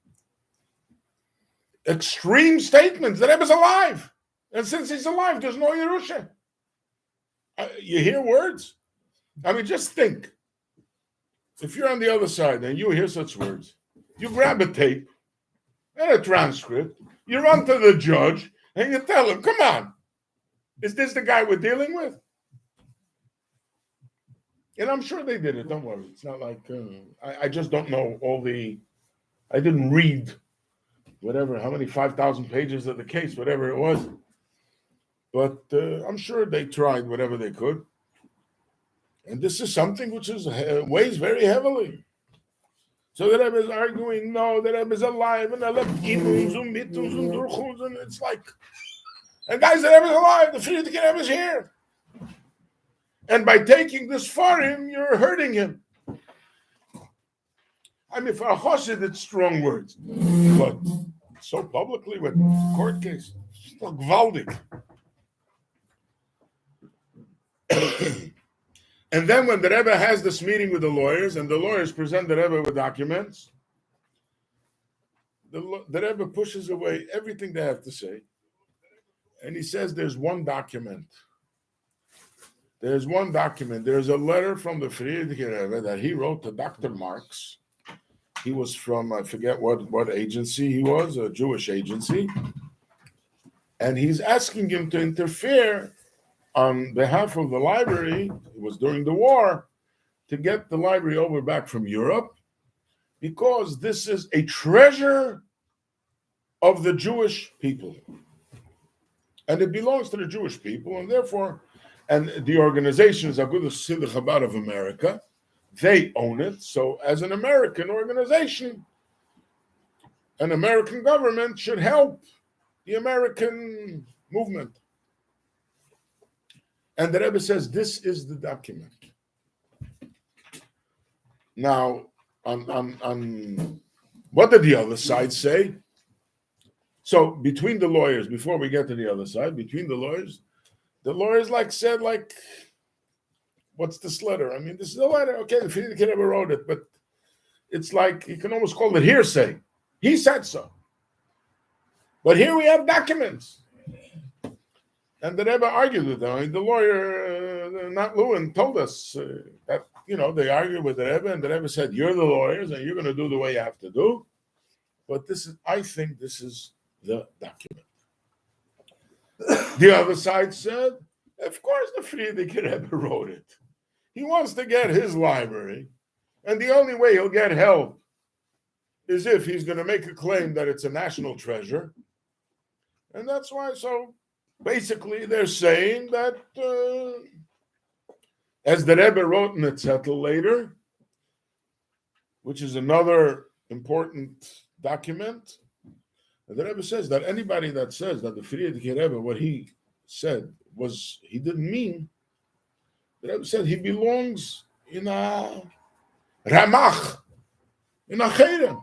extreme statements. The Rebbe's alive. And since he's alive, there's no Yerusha. You hear words? Just think. If you're on the other side and you hear such words, you grab a tape and a transcript, you run to the judge, and you tell him, come on, is this the guy we're dealing with? And I'm sure they did it. Don't worry. It's not like, I just don't know I didn't read how many 5,000 pages of the case, whatever it was. But I'm sure they tried whatever they could. And this is something which weighs very heavily. So the Rebbe is arguing, no, the Rebbe is alive, and it's like, and guys, the Rebbe is alive, the Friedrich Rebbe is here. And by taking this for him, you're hurting him. For a chassid, it's strong words. But so publicly with court case, it's like gewaldig. And then when the Rebbe has this meeting with the lawyers, and the lawyers present the Rebbe with documents, the Rebbe pushes away everything they have to say. And he says there's one document. There's a letter from the Friedrich Rebbe that he wrote to Dr. Marx. He was from, I forget what agency he was, a Jewish agency. And he's asking him to interfere on behalf of the library. It was during the war, to get the library over back from Europe, because this is a treasure of the Jewish people. And it belongs to the Jewish people, and therefore, and the organization is Agudas Siddur Chabad of America. They own it. So as an American organization, an American government should help the American movement. And the Rebbe says, this is the document. Now, on what did the other side say? So between the lawyers, before we get to the other side, between the lawyers said, what's this letter? This is a letter. Okay, the Friedrich Rebbe wrote it, but it's like, you can almost call it hearsay. He said so. But here we have documents. And the Rebbe argued with them. The lawyer, not Lewin, told us that, they argued with the Rebbe, and the Rebbe said, you're the lawyers, and you're going to do the way you have to do. But I think this is the document. The other side said, Of course, the Frierdiker Rebbe wrote it. He wants to get his library, and the only way he'll get help is if he's going to make a claim that it's a national treasure. And that's why, so basically they're saying that, as the Rebbe wrote in the Zettel later, which is another important document, the Rebbe says that anybody that says that the Frierdiker Rebbe, what he said was, he didn't mean, the Rebbe said he belongs in a Ramach, in a Cherem,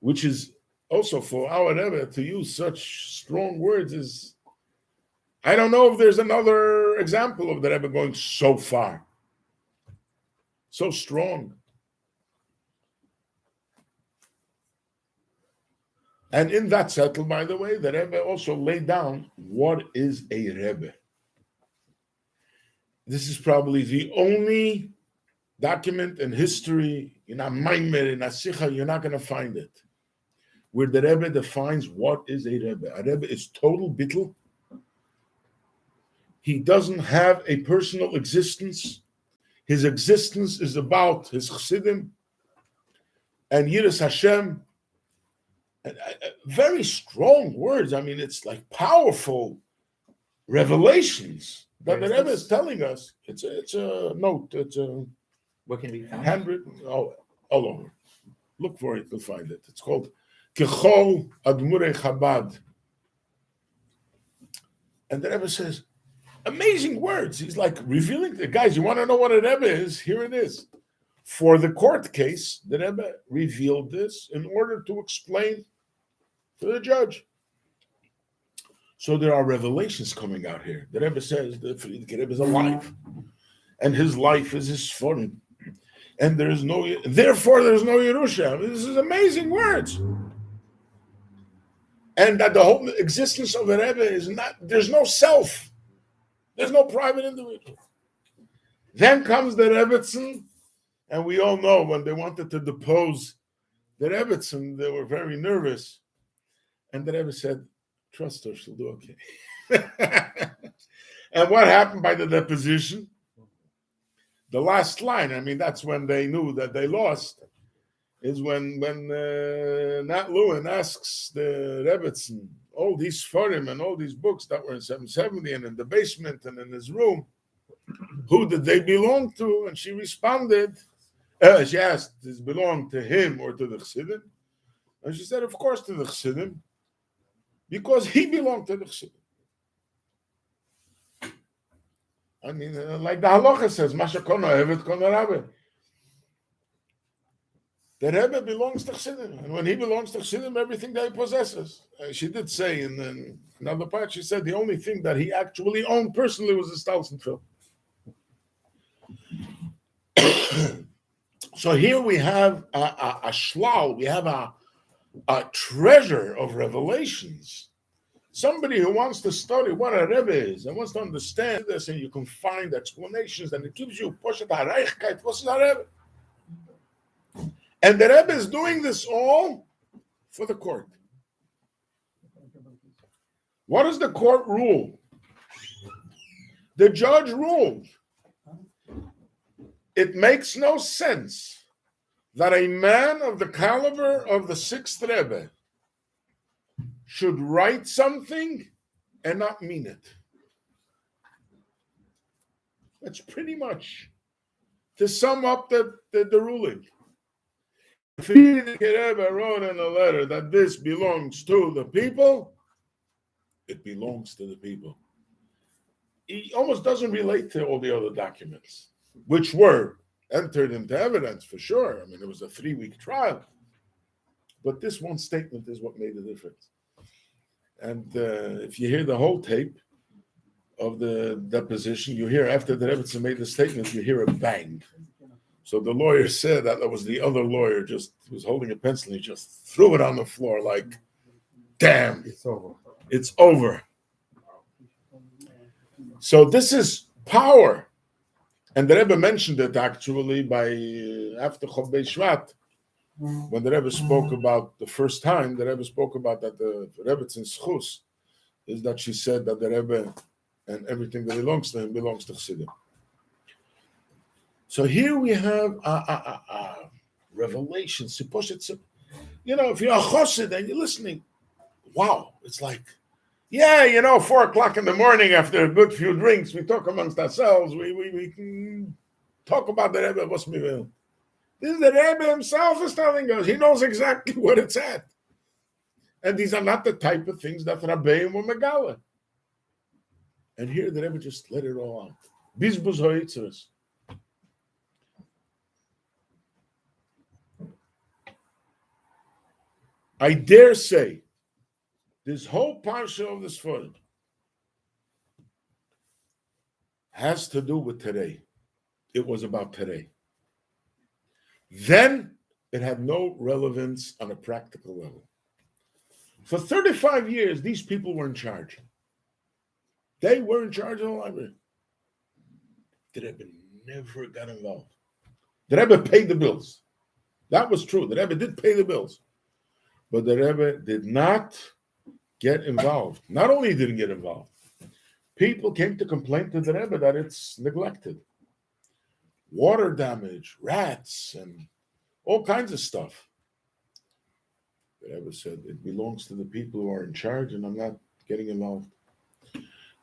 which is also for our Rebbe to use such strong words is, I don't know if there's another example of the Rebbe going so far, so strong. And in that settle, by the way, the Rebbe also laid down what is a Rebbe. This is probably the only document in history, in a Maimer, in a Sikha, you're not going to find it, where the Rebbe defines what is a Rebbe. A Rebbe is total bittul. He doesn't have a personal existence. His existence is about his Chassidim and Yiras Hashem. Very strong words. I mean, it's like powerful revelations that the Rebbe is telling us. It's a note. It's a What can be found? handwritten all over. Look for it, you'll find it. It's called Kechol Admurei Chabad. And the Rebbe says, amazing words. He's like revealing the guys, you want to know what a Rebbe is? Here it is. For the court case, the Rebbe revealed this in order to explain to the judge. So there are revelations coming out here. The Rebbe says the Rebbe is alive, and his life is his fun, and therefore there's no Yerusha. This is amazing words, and that the whole existence of a Rebbe is not. There's no self. There's no private individual. Then comes the Rebbetzin, and we all know when they wanted to depose the Rebbetzin, they were very nervous. And the Rebbe said, trust her, she'll do okay. And what happened by the deposition? The last line, I mean, that's when they knew that they lost, is when Nat Lewin asks the Rebbetzin, all these Sfarim and all these books that were in 770 and in the basement and in his room, who did they belong to? And she responded, she asked, does it belong to him or to the Chassidim? And she said, of course to the Chassidim, because he belonged to the Chassidim. I mean, like the halacha says, Masha kono evet kono rabbe. The Rebbe belongs to Chassidim, and when he belongs to Chassidim, everything that he possesses. She did say in another part, she said the only thing that he actually owned personally was his Stalzenfeld. So here we have a shlau, we have a treasure of revelations. Somebody who wants to study what a Rebbe is and wants to understand this, and you can find explanations, and it gives you poshet hareichkeit, what's a Rebbe? And the Rebbe is doing this all for the court. What does the court rule? The judge ruled. It makes no sense that a man of the caliber of the sixth Rebbe should write something and not mean it. That's pretty much to sum up the ruling. If the Rebbe wrote in a letter that this belongs to the people, it belongs to the people. He almost doesn't relate to all the other documents, which were entered into evidence for sure. I mean, it was a 3-week trial. But this one statement is what made the difference. And if you hear the whole tape of the deposition, you hear after the Rebbe made the statement, you hear a bang. So the lawyer said that was the other lawyer just was holding a pencil and he just threw it on the floor like, damn, It's over. it's over. So this is power. And the Rebbe mentioned it actually by after Chof Bei Shvat, when the Rebbe spoke about the first time, the Rebbe spoke about that the Rebbe's in Schus is that she said that the Rebbe and everything that belongs to him belongs to Chassidim. So here we have a revelation. If you're a chassid and you're listening, wow, it's like, 4:00 in the morning after a good few drinks, we talk amongst ourselves. We can talk about the Rebbe. What's me will? This is the Rebbe himself is telling us. He knows exactly what it's at. And these are not the type of things that Rabbeim were megala. And here the Rebbe just let it all out. Bizbuz ha'itzeres. I dare say, this whole parsha of this Sforim has to do with today. It was about today. Then it had no relevance on a practical level. For 35 years, these people were in charge. They were in charge of the library. The Rebbe never got involved. The Rebbe paid the bills. That was true. The Rebbe did pay the bills. But the Rebbe did not get involved. Not only didn't get involved, people came to complain to the Rebbe that it's neglected. Water damage, rats, and all kinds of stuff. The Rebbe said, it belongs to the people who are in charge, and I'm not getting involved.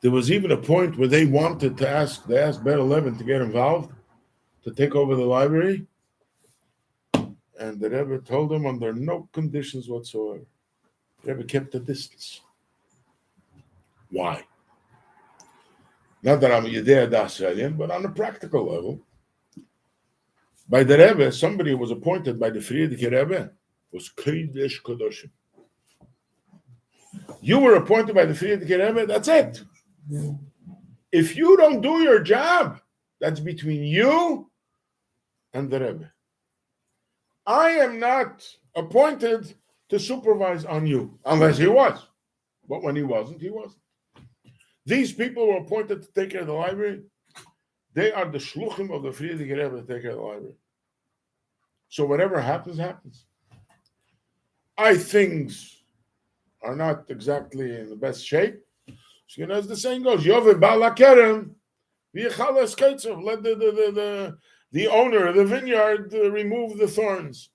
There was even a point where they wanted to ask Bet 11 to get involved, to take over the library. And the Rebbe told them under no conditions whatsoever. The Rebbe kept a distance. Why? Not that I'm a Yedei Dasraelian, but on a practical level, by the Rebbe, somebody who was appointed by the Friedrich Rebbe was Kodesh Kodoshim. You were appointed by the Friedrich Rebbe, that's it. If you don't do your job, that's between you and the Rebbe. I am not appointed to supervise on you, unless he was. But when he wasn't, he wasn't. These people were appointed to take care of the library. They are the shluchim of the Friedrich Rebbe to take care of the library. So whatever happens, happens. Things are not exactly in the best shape. So, as the saying goes, Yove Bala Kerem, let the owner of the vineyard remove the thorns.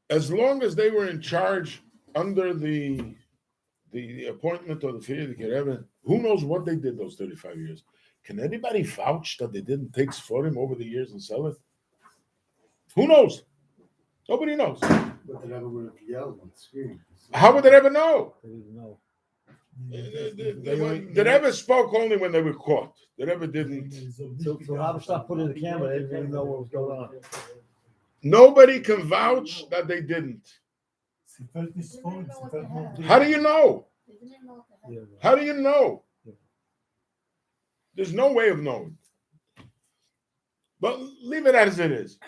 As long as they were in charge under the appointment of the Friedrich Rebbe, who knows what they did those 35 years? Can anybody vouch that they didn't take Sforim over the years and sell it? Who knows? Nobody knows. But the Rebbe would have yelled on the screen. How would the Rebbe know? They didn't know. The Rebbe spoke only when they were caught. The Rebbe didn't. So Rabbi stopped putting the camera. They didn't even know what was going on. Nobody can vouch that they didn't. How do you know? How do you know? There's no way of knowing. But leave it as it is.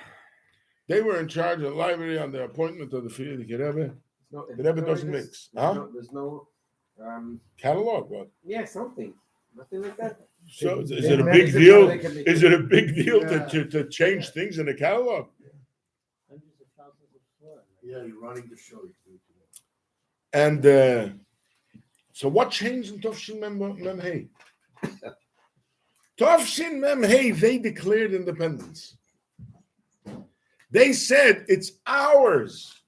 They were in charge of the library on the appointment of the Friedrich Rebbe. The Rebbe doesn't mix. There's no Catalog, what? yeah, something. Nothing like that. So is it a big deal? Is it a big deal to change things in the catalog? Yeah, you're running the show. And so what changed in Tovshin Mem Hey? Tovshin Mem Hey, they declared independence. They said, it's ours.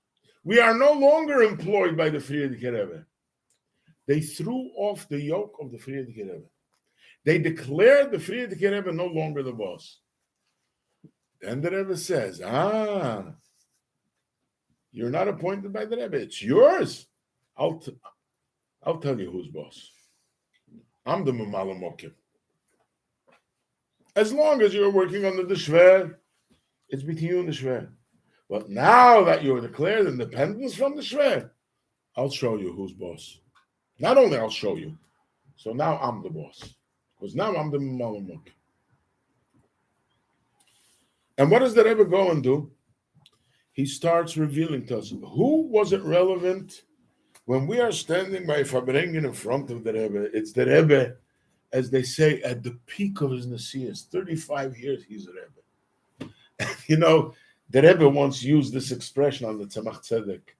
We are no longer employed by the Friedrich Rebbe. They threw off the yoke of the Friedrich Rebbe. They declared the Friedrich Rebbe no longer the boss. Then the Rebbe says, you're not appointed by the Rebbe. It's yours. I'll tell you who's boss. I'm the Mamala Mokim. As long as you're working under the Shver, it's between you and the Shver. But now that you're declared independence from the Shver, I'll show you who's boss. Not only I'll show you. So now I'm the boss. Because now I'm the Mamala Mokim. And what does the Rebbe go and do? He starts revealing to us, who was it relevant when we are standing by Farbrengen in front of the Rebbe? It's the Rebbe, as they say, at the peak of his Nesias. 35 years he's a Rebbe. The Rebbe once used this expression on the Tzemach Tzedek,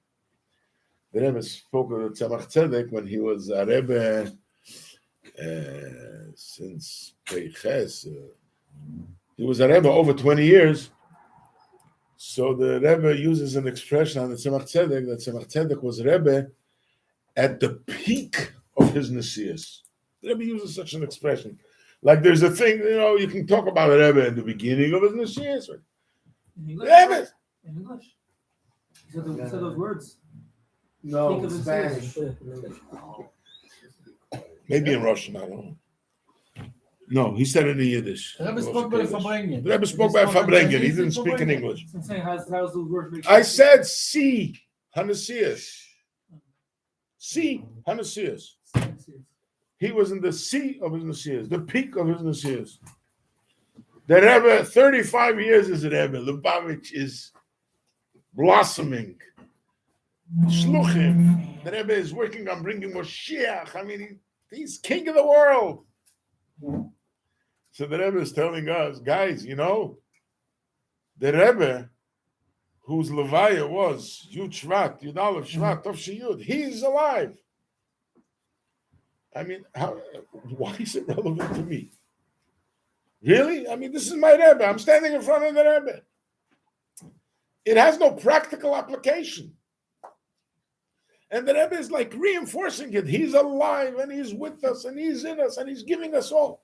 The Rebbe spoke of the Tzemach Tzedek when he was a Rebbe since Peiches. He was a Rebbe over 20 years. So the Rebbe uses an expression on the Tzemach Tzedek that Tzemach Tzedek was Rebbe at the peak of his Nesias. The Rebbe uses such an expression. Like there's a thing, you can talk about a Rebbe at the beginning of his Nesias. In English? Rebbe! In English? He said those words. No, Think of it Spanish. Maybe in Russian, I don't know. No, he said it in Yiddish. The Rebbe spoke by Farbrengen. The Rebbe spoke by Farbrengen. He didn't speak in English. I'm saying, how's those words? I said C. Hanesias. C. Hanesias. He was in the sea of his Nesias, the peak of his Nesias. The Rebbe, 35 years as a Rebbe. Lubavitch is blossoming. Shluchim. The Rebbe is working on bringing Moshiach. I mean, he's king of the world. So the Rebbe is telling us, guys, the Rebbe, whose Levaya was Yud Shvat, Yud Aleph Shvat, Tov Sheyud, he's alive. I mean, why is it relevant to me? Really? I mean, this is my Rebbe. I'm standing in front of the Rebbe. It has no practical application. And the Rebbe is like reinforcing it. He's alive and he's with us and he's in us and he's giving us all.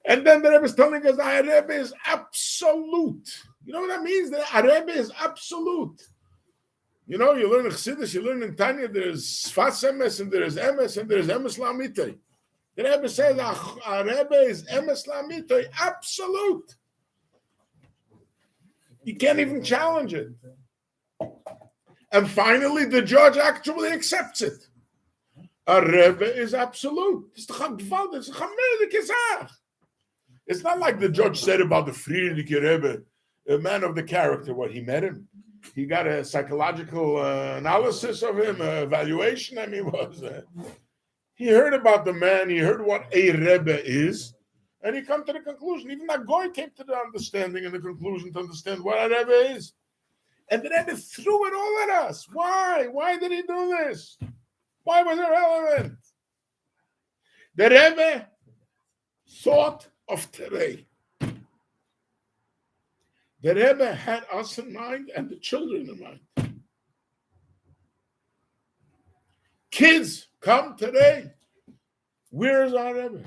And then the Rebbe is telling us that a Rebbe is absolute. You know what that means? That a Rebbe is absolute. You learn in Chassidus, you learn in Tanya, there's Sfas Emes and there's Emes and there's Emes La'amitei. The Rebbe says a Rebbe is Emes La'amitei, absolute. You can't even challenge it. And finally, the judge actually accepts it. A Rebbe is absolute. It's not like the judge said about the Friedrich Rebbe, a man of the character, what he met him. He got a psychological analysis of him, evaluation. I mean, he heard about the man, he heard what a Rebbe is, and he come to the conclusion. Even that Goy came to the understanding and the conclusion to understand what a Rebbe is. And the Rebbe threw it all at us. Why? Why did he do this? Why was it relevant? The Rebbe thought of today. The Rebbe had us in mind and the children in mind. Kids, come today. Where is our Rebbe?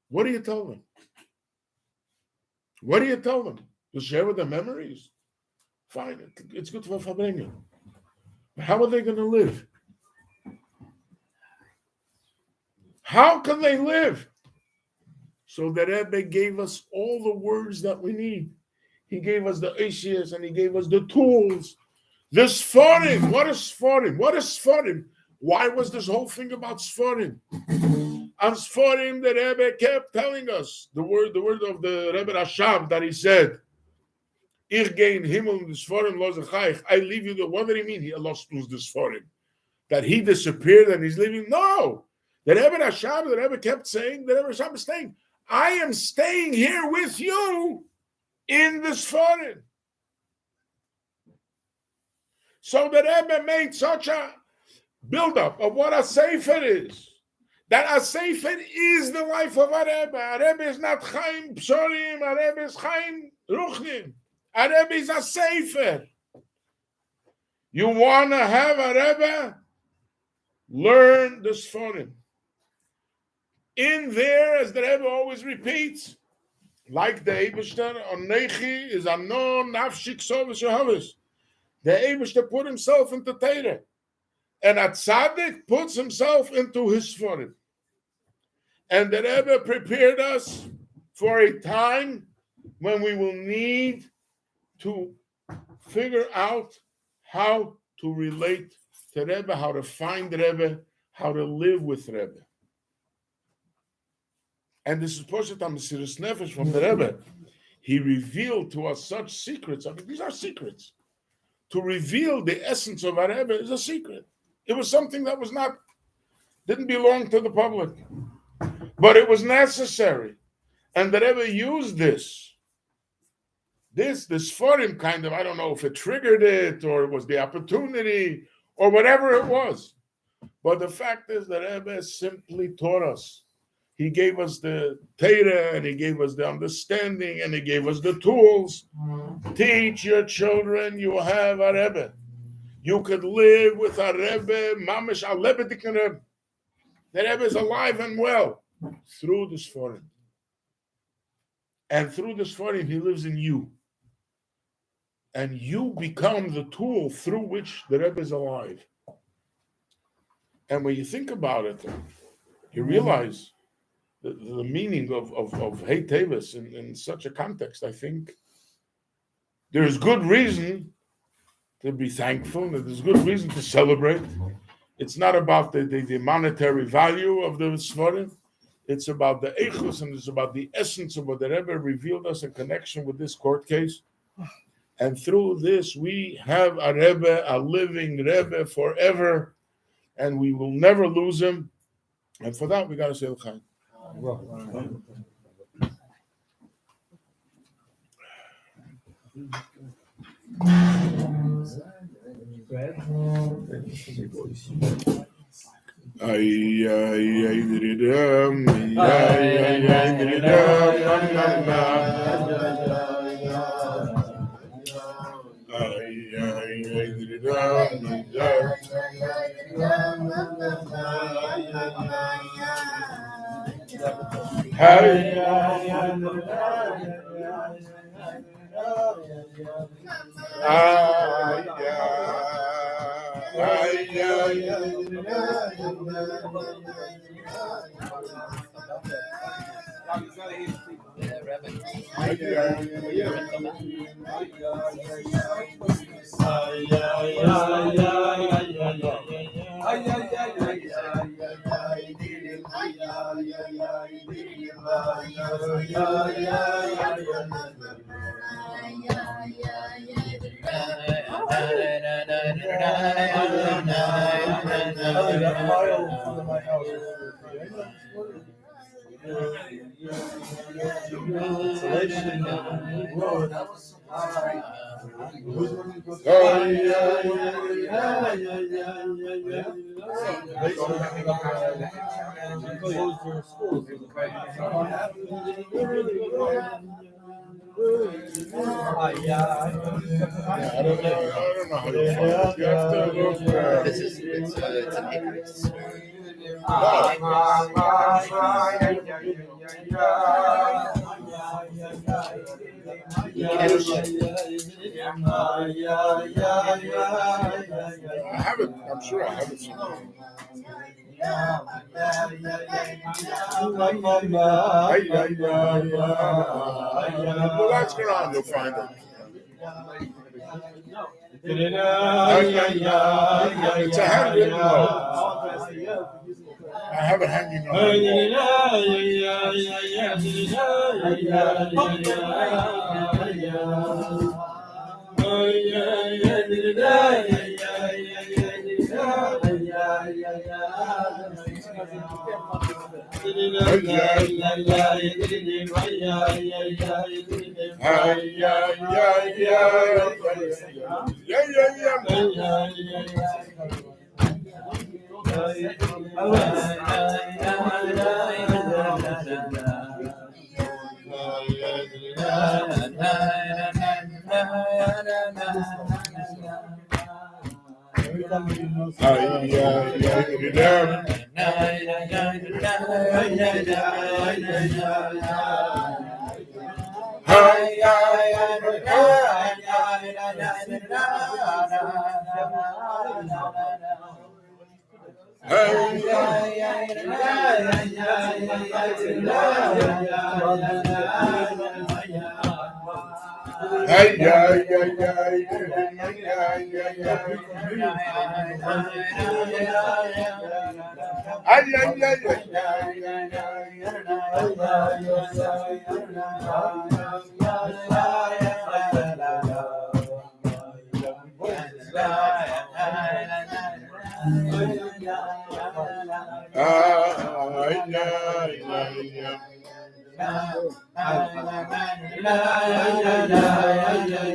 What do you tell them? What do you tell them? To share with them memories? Fine, it's good for Farbrengen. How are they going to live? How can they live? So the Rebbe gave us all the words that we need. He gave us the Eishias and he gave us the tools. The Sforim. What is Sforim? What is Sforim? Why was this whole thing about Sforim? On Sforim, the Rebbe kept telling us the word of the Rebbe Rashab that he said, Ich gehe in Himmel und Sforim lo zechayich. I leave you the. What did he mean? He lost us the Sforim. That he disappeared and he's leaving? No. The Rebbe Rashab, the Rebbe kept saying, the Rebbe Rashab is saying, I am staying here with you in the Sforim. So the Rebbe made such a buildup of what a Sefer is. That a Sefer is the life of a Rebbe. A Rebbe is not Chaim Psorim, a Rebbe is Chaim Ruchnim. A Rebbe is a Sefer. You want to have a Rebbe? Learn the Sforim. In there, as the Rebbe always repeats, like the Eibishter, Onechi is a no nafshik sovish yehovus. The Eibishter put himself into Torah. And a tzaddik puts himself into his Sforim. And the Rebbe prepared us for a time when we will need to figure out how to relate to Rebbe, how to find Rebbe, how to live with Rebbe. And this is Poshet HaMesiras Nefesh from the Rebbe. He revealed to us such secrets. I mean, these are secrets. To reveal the essence of a Rebbe is a secret. It was something that didn't belong to the public. But it was necessary. And the Rebbe used this this Sforim kind of, I don't know if it triggered it or it was the opportunity or whatever it was. But the fact is that Rebbe simply taught us. He gave us the Torah and he gave us the understanding and he gave us the tools. Teach your children you have a Rebbe. You could live with a Rebbe, Mamish a Lebedikin Rebbe. The Rebbe is alive and well through the Sforim. And through the Sforim, he lives in you. And you become the tool through which the Rebbe is alive. And when you think about it, you realize the meaning of Hey Teves in such a context. I think there's good reason to be thankful. There's good reason to celebrate. It's not about the monetary value of the Sforim. It's about the Eichus and it's about the essence of what the Rebbe revealed us in connection with this court case. And through this, we have a Rebbe, a living Rebbe forever, and we will never lose him. And for that, we got to say L'chaim. Ay, ay, ay, diridam, ay, ay, ay, diridam, ay, ay, ay, diridam, I don't know how you find it. You have to look. It's an acres. I have it. I'm sure I have it somewhere. Well, that's going on. You'll find it. It's a handwritten note. I have it hanging on.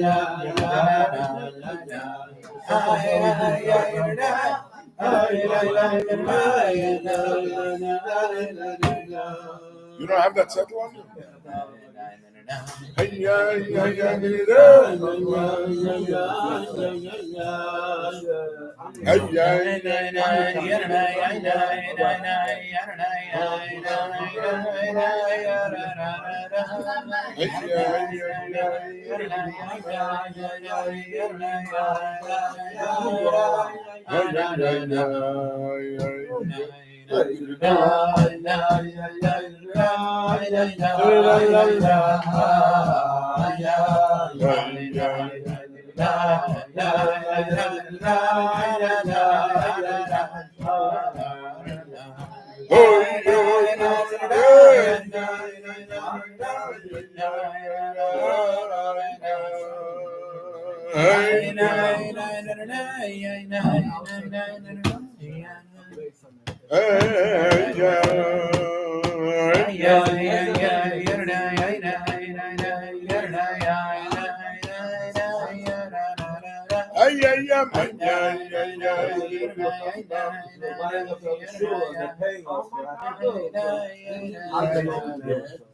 You don't have that settle on you? I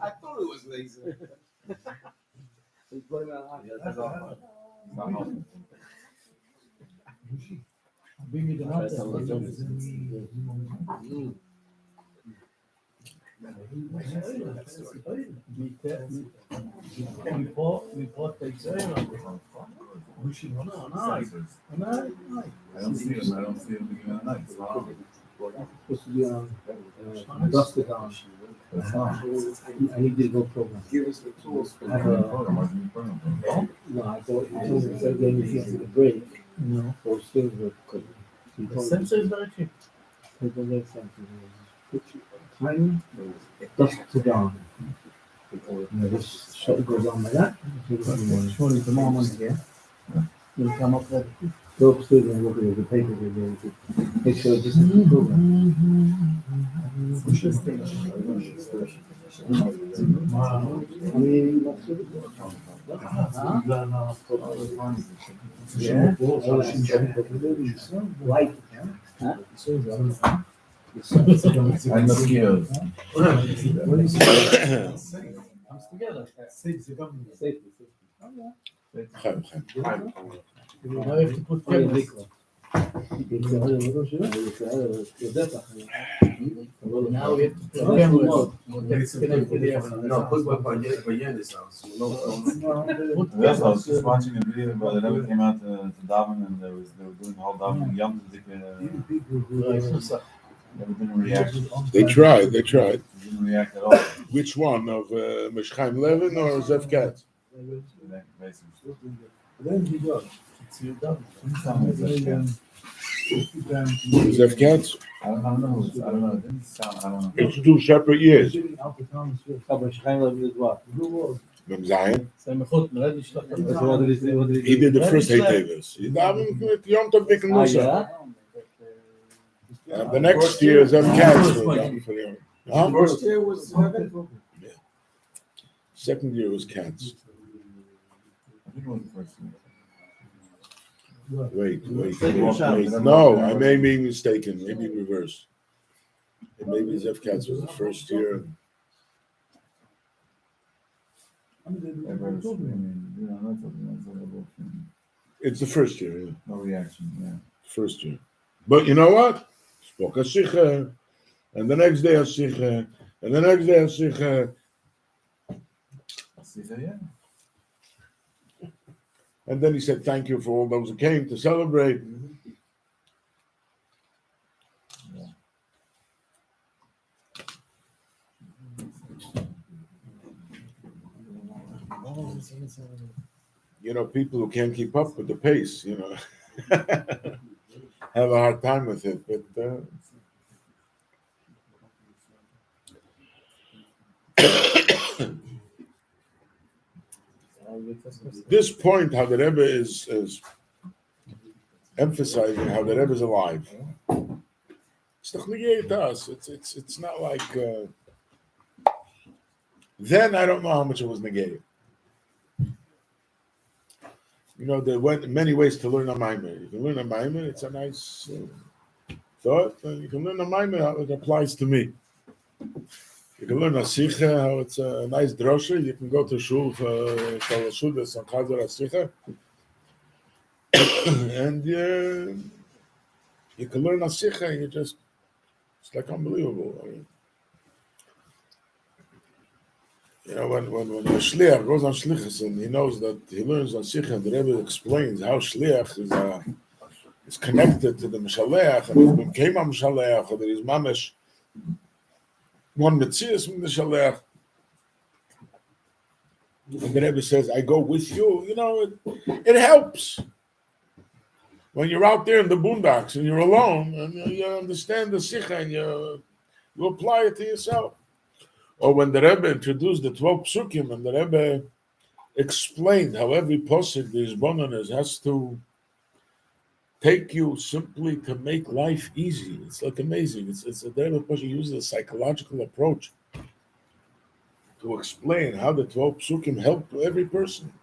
thought it was lazy. I don't see him beginning of the night. Supposed to be on dusted on. I need to go program. Give us the tools for I have a, no, I thought he told me instead of getting me a break. No. Or still work. The sensor is very cheap. People get sensors. Tiny, dusk to dawn. You know, this shut goes on like that. Surely tomorrow morning, yeah? You'll come up there. Go upstairs and look at the paper they're going to make sure it doesn't go. Wow. I mean, what's it? Yeah. Light. And mosquitoes. Comes together. Safety. Now you have to put chemicals. Now we have to put chemicals. No, put one by Yen's house. Yes, I was just watching a video where the Rebbe came out to daven, and they were doing the whole davening. Yom Never didn't react. They tried. Didn't react at all. Which one? Of Meshchaim Levin or Zev Katz? Zev Katz? I don't know. It didn't sound, I don't know. It's 2 separate years. Mem Zion. He did the first Hey Teves. He davened with Yom Tov Dik Musa. The next year, Zev Katz will daven for Yom. Huh? First year was heaven. Second year was Katz. I think it was the first year. Wait. No, I may be mistaken. Maybe reverse. Maybe Zev Katz was the first year. It's the first year, yeah. No reaction, yeah. First year. But you know what? Spoke a Sikha, and the next day a Sikha, and the next day a Sikha. And then he said, thank you for all those who came to celebrate. You know, people who can't keep up with the pace, you know, have a hard time with it. But this point, how the Rebbe is emphasizing how the Rebbe is alive. It's doch negate us. It's not like then I don't know how much it was negated. There went many ways to learn a Maimer. You can learn a Maimer, it's a nice thought, and you can learn a Maimer how it applies to me. You can learn a Sikha, how it's a nice drosha. You can go to Shul for Shudas and Chazar a Sikha. And you can learn a Sikha, and it's like unbelievable. I mean, when a Shliach goes on Shlichus and he knows that he learns on Sikha, the Rebbe explains how Shliach is connected to the Mishaleach, and he became a Mishaleach, or there is Mamesh, one Metzias from the Shaleach. And the Rebbe says, I go with you. It helps. When you're out there in the boondocks and you're alone, and you understand the Sikha, and you apply it to yourself. Or when the Rebbe introduced the 12 psukim, and the Rebbe explained how every posuk, the Yisbonanes, has to take you simply to make life easy. It's like amazing. It's the Rebbe Pasha uses a psychological approach to explain how the 12 psukim help every person.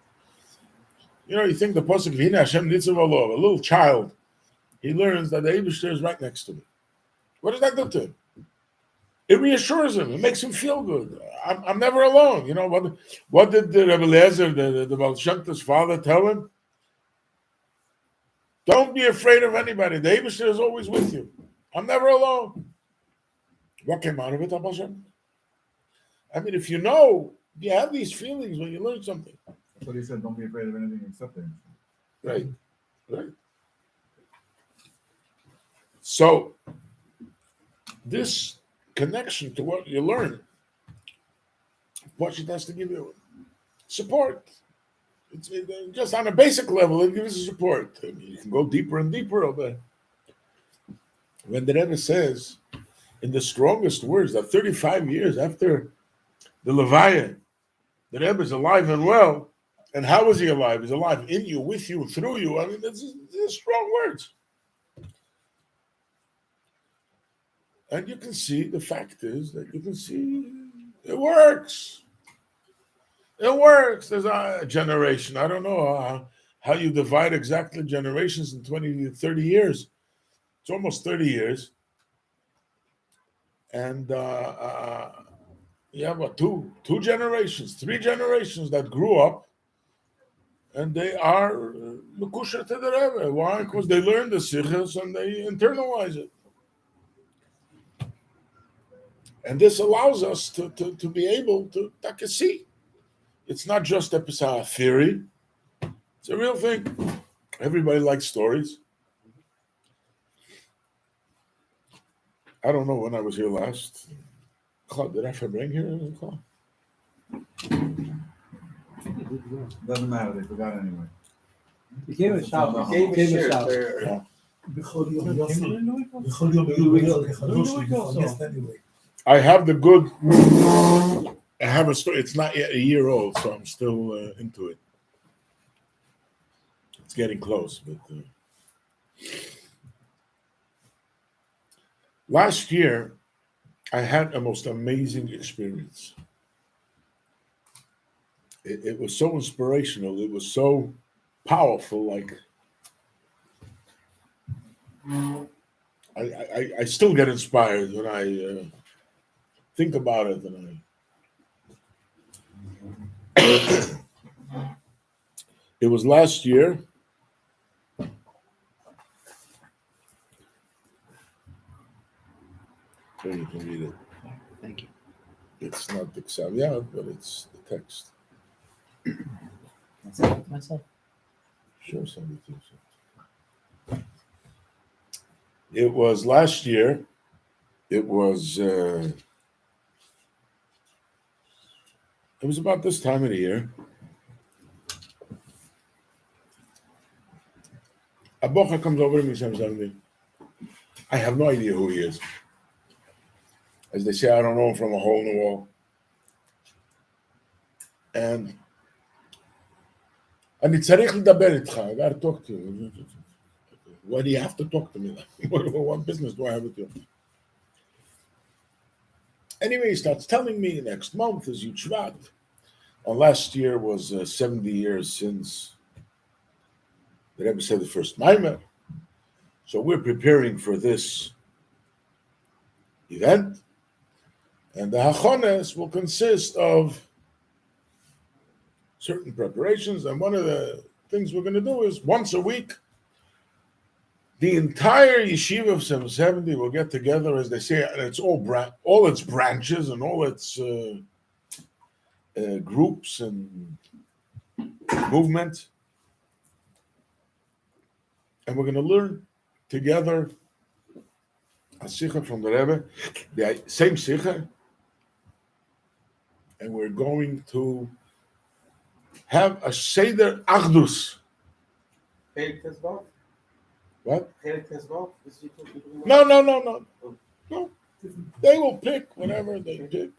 You think the pasuk V'hine Hashem nitzav olov, a little child, he learns that the Eibishter is right next to me. What does that do to him? It reassures him. It makes him feel good. I'm never alone. What did the Rebbe Eliezer, the Baal Shem Tov's father, tell him? Don't be afraid of anybody. The Eibishter is always with you. I'm never alone. What came out of it, Baal Shem? I mean, if you have these feelings when you learn something. That's what he said, don't be afraid of anything except him. Right. So, this connection to what you learn, Pasha has to give you support. It's just on a basic level, it gives you support. I mean, you can go deeper and deeper over it. When the Rebbe says, in the strongest words, that 35 years after the Levaya, the Rebbe is alive and well. And how is he alive? He's alive in you, with you, through you. I mean, these are strong words. And you can see, the fact is that you can see it works. It works. There's a generation. I don't know how you divide exactly generations in 20, 30 years. It's almost 30 years. And you have two generations, 3 generations that grew up, and they are mekusher to the Rebbe. Why? Because they learn the sichos and they internalize it. And this allows us to be able to see. It's not just a theory. It's a real thing. Everybody likes stories. I don't know when I was here last. Did I Farbrengen here? Doesn't matter, they forgot anyway. You gave a shout. Gave a share. I have I have a story. It's not yet a year old, so I'm still into it. It's getting close. But last year, I had a most amazing experience. It was so inspirational. It was so powerful. Like I still get inspired when I think about it. And it was last year. So you can read it. Thank you. It's not the Xavier, but it's the text. Myself. Sure, send it to you. It was last year. It was about this time of the year. A bocha comes over to me sometimes. I have no idea who he is. As they say, I don't know him from a hole in the wall. And אני צריך לדבר איתך, I got to talk to you. Why do you have to talk to me? What business do I have with you? Anyway, he starts telling me next month is Yud Shvat. And last year was 70 years since The Rebbe said the first Maimer. So we're preparing for this event. And the Hachones will consist of certain preparations. And one of the things we're going to do is once a week, the entire yeshiva of 770 will get together, as they say, and it's all its branches and all its groups and movements. And we're going to learn together a sikha from the Rebbe, the same sikha, and we're going to have a Seder Achdus. What? No. They will pick whatever they pick.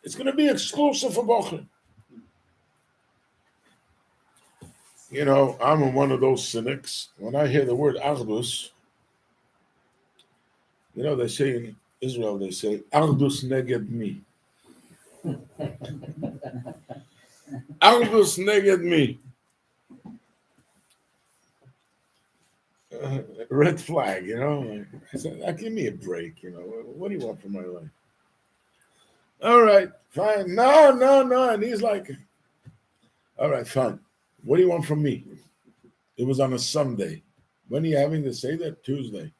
It's going to be exclusive for Bocher. You know, I'm one of those cynics. When I hear the word Achdus, you know, they say in Israel, they say, Achdus neged mi. Achdus neged mi. Red flag, you know. I said, give me a break, you know. What do you want from my life? All right, fine. No. And he's like, all right, fine. What do you want from me? It was on a Sunday. When are you having to say that? Tuesday.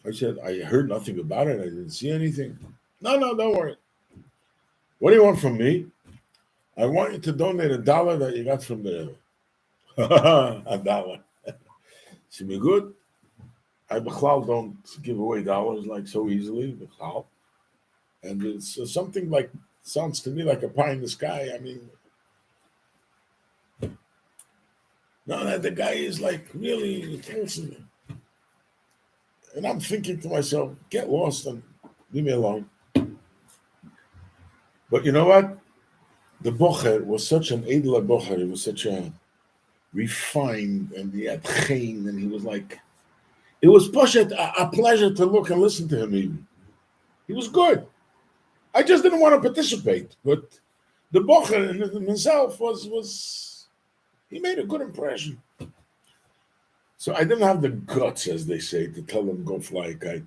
I said, I heard nothing about it. I didn't see anything. No, don't worry. What do you want from me? I want you to donate $1 that you got from the $1. Should be good. I Bechlal don't give away dollars like so easily. Bechlal. And it's something like, sounds to me like a pie in the sky. I mean, no, that the guy is like really fancy. And I'm thinking to myself, get lost and leave me alone. But you know what? The Bocher was such an edler Bocher. He was such a refined, and he had chen, and he was like, it was a pleasure to look and listen to him even. He was good. I just didn't want to participate. But the Bocher in himself was he made a good impression. So I didn't have the guts, as they say, to tell him go fly a kite.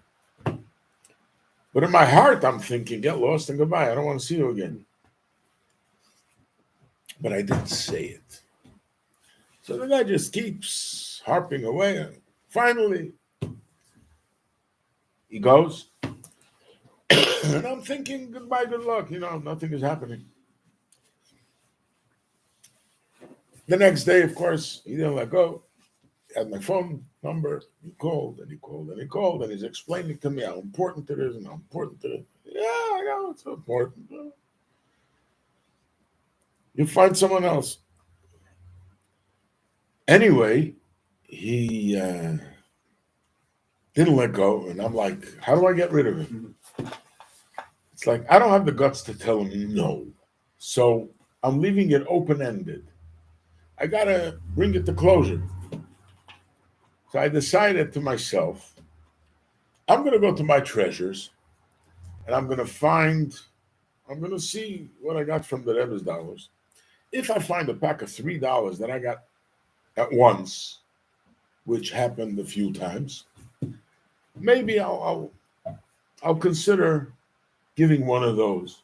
But in my heart, I'm thinking, get lost and goodbye. I don't want to see you again. But I didn't say it. So the guy just keeps harping away. And finally, he goes. And I'm thinking, goodbye, good luck. You know, nothing is happening. The next day, of course, he didn't let go. He had my phone number. He called and he called and he called. And he's explaining to me how important it is and how important it is. Yeah, I know it's important. You find someone else. Anyway, he didn't let go. And I'm like, how do I get rid of him? It's like, I don't have the guts to tell him no. So I'm leaving it open-ended. I got to bring it to closure. So I decided to myself, I'm going to go to my treasures and I'm going to see what I got from the Rebbe's dollars. If I find a pack of $3 that I got at once, which happened a few times, maybe I'll consider giving one of those.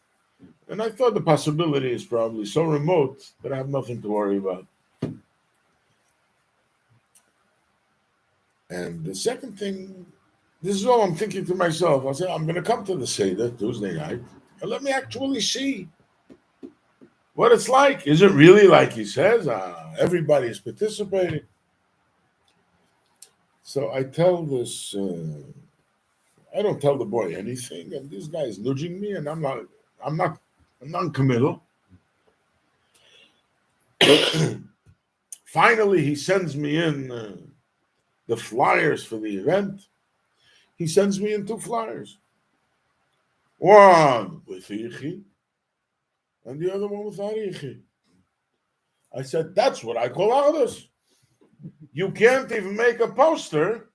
And I thought the possibility is probably so remote that I have nothing to worry about. And the second thing, this is all I'm thinking to myself. I said, I'm going to come to the Seder Tuesday night and let me actually see what it's like. Is it really like he says? Everybody is participating. So I tell this, I don't tell the boy anything, and this guy is nudging me, and I'm non-committal. Finally, he sends me in the flyers for the event. He sends me in 2 flyers. One with Ichi, and the other one with Arichi. I said, that's what I call Achdus. You can't even make a poster.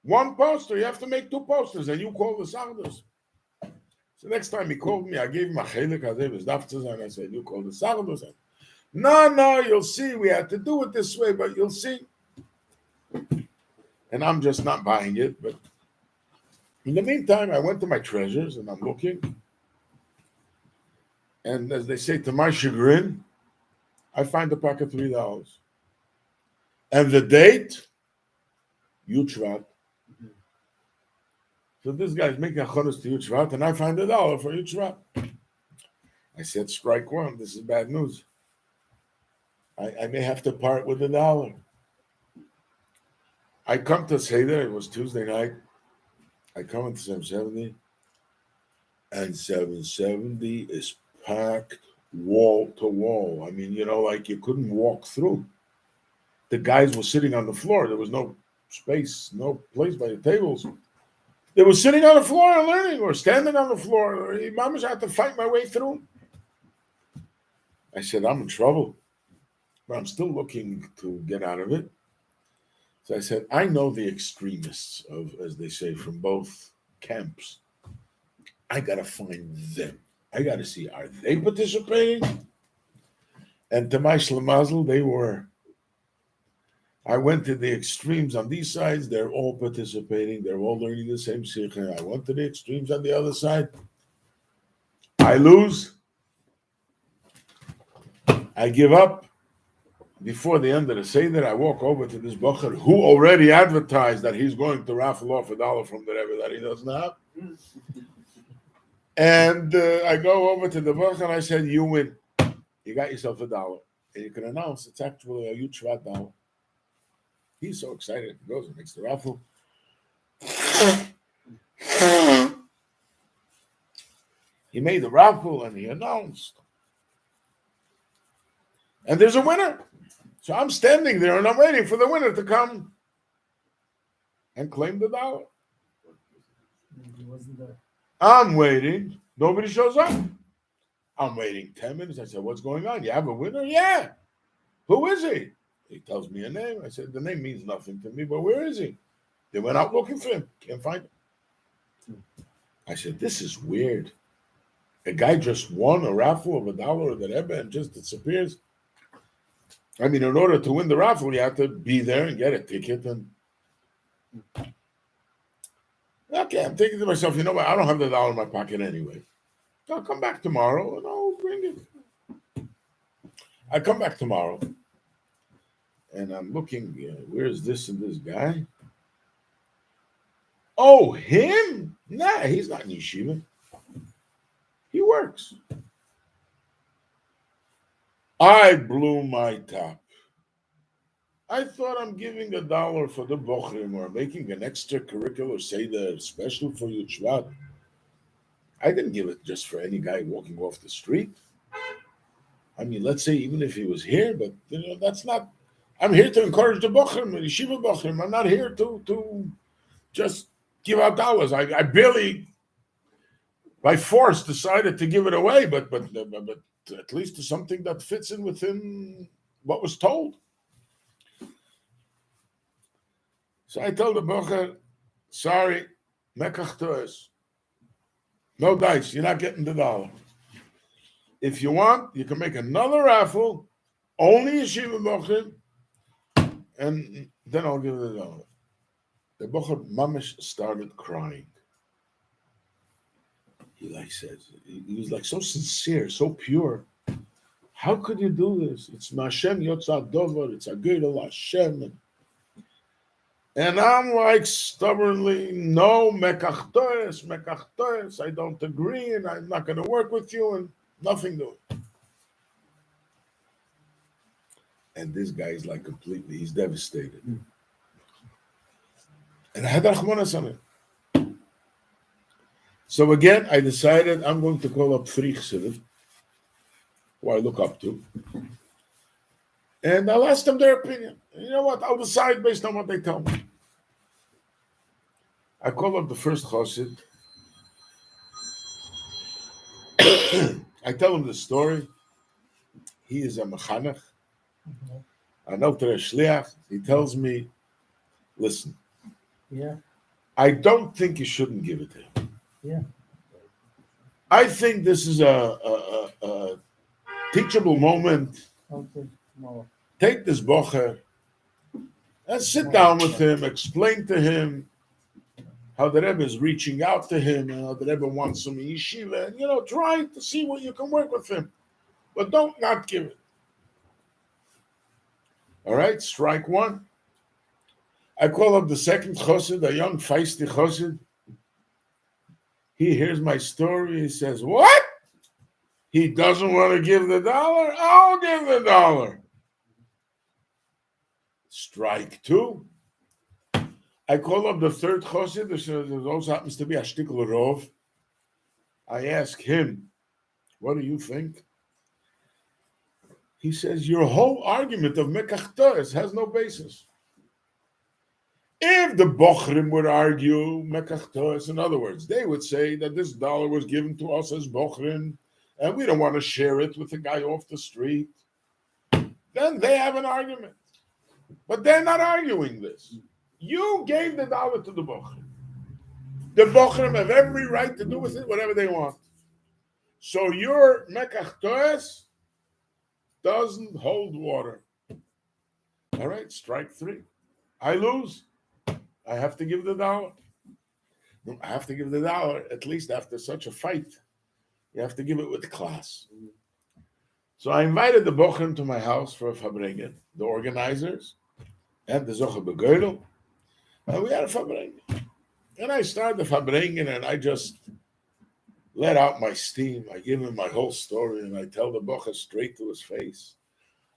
One poster, you have to make 2 posters, and you call this Achdus. So next time he called me, I gave him a chelik. I said, I said, you called the Sardos. No, you'll see. We had to do it this way, but you'll see. And I'm just not buying it. But in the meantime, I went to my treasures and I'm looking. And as they say, to my chagrin, I find a pocket $3. And the date, Yuchvat. So this guy's making a chodesh to Yuchvat, and I find $1 for Yuchvat. I said, strike one. This is bad news. I may have to part with $1. I come to Seder. It was Tuesday night. I come into 770, and 770 is packed wall to wall. I mean, like you couldn't walk through. The guys were sitting on the floor. There was no space, no place by the tables. They were sitting on the floor and learning, or standing on the floor. Imam had to fight my way through. I said, I'm in trouble, but I'm still looking to get out of it. So I said, I know the extremists of, as they say, from both camps. I got to find them. I got to see, are they participating? And to my shlemazel, they were. I went to the extremes on these sides. They're all participating. They're all learning the same sikha. I went to the extremes on the other side. I lose. I give up. Before the end of the Seder, I walk over to this bocher who already advertised that he's going to raffle off $1 from the Rebbe that he doesn't have. And I go over to the bocher and I said, you win. You got yourself $1. And you can announce it's actually a huge $1. He's so excited. He goes and makes the raffle. He made the raffle and he announced. And there's a winner. So I'm standing there and I'm waiting for the winner to come and claim the $1. He wasn't there. I'm waiting. Nobody shows up. I'm waiting 10 minutes. I said, what's going on? You have a winner? Yeah. Who is he? He tells me a name. I said, the name means nothing to me, but where is he? They went out looking for him. Can't find him. I said, this is weird. A guy just won a raffle of $1 of the Rebbe and just disappears. I mean, in order to win the raffle, you have to be there and get a ticket. And okay, I'm thinking to myself, you know what? I don't have the $1 in my pocket anyway. I'll come back tomorrow and I'll bring it. I come back tomorrow and I'm looking, where's this and this guy? Oh, him? Nah, he's not in yeshiva. He works. I blew my top. I thought I'm giving $1 for the bochrim or making an extracurricular seder special for Yuchvat. I didn't give it just for any guy walking off the street. I mean, let's say even if he was here, but that's not. I'm here to encourage the bochrim, the yeshiva bochrim. I'm not here to just give out dollars. I barely, by force, decided to give it away, but at least to something that fits in within what was told. So I told the bocher, sorry, mekach toes. No dice, you're not getting the $1. If you want, you can make another raffle, only yeshiva bocher, and then I'll give it $1. The bocher mamish started crying. He says, he was like so sincere, so pure. How could you do this? It's Mashem Yotzad Dover, it's a Gedol Hashem. And I'm like stubbornly, no, mekach toes, I don't agree, and I'm not going to work with you, and nothing doing. And this guy is like completely, he's devastated. And I had Rachmanas on it. So again, I decided I'm going to call up 3 Chassidim, who I look up to, and I'll ask them their opinion. You know what? I'll decide based on what they tell me. I call up the first Chassid. I tell him the story. He is a mechanech, an Alter Shliach. He tells me, listen, Yeah. I don't think you shouldn't give it to him. Yeah. I think this is a teachable moment. Okay, tomorrow. Take this bocher and sit down with him, explain to him how the Rebbe is reaching out to him and how the Rebbe wants him in yeshiva, and try to see what you can work with him. But don't not give it. All right, strike one. I call up the second chassid, a young feisty chassid. He hears my story. He says, "What? He doesn't want to give the dollar? I'll give the dollar." Strike two. I call up the third chassid. There also happens to be a shtickl rov. I ask him, "What do you think?" He says, "Your whole argument of mekach toes has no basis. If the bochrim would argue mekach toes, in other words, they would say that this dollar was given to us as bochrim, and we don't want to share it with the guy off the street, then they have an argument. But they're not arguing this. You gave the dollar to the bochrim. The bochrim have every right to do with it whatever they want. So your mekach toes doesn't hold water." All right, strike three. I lose. I have to give the dollar. No, I have to give the dollar, at least after such a fight. You have to give it with class. So I invited the bochrim to my house for a Farbrengen, the organizers, and the Zocher Begeudel, and we had a Farbrengen. And I started the Farbrengen, and I just let out my steam. I give him my whole story, and I tell the bocher straight to his face,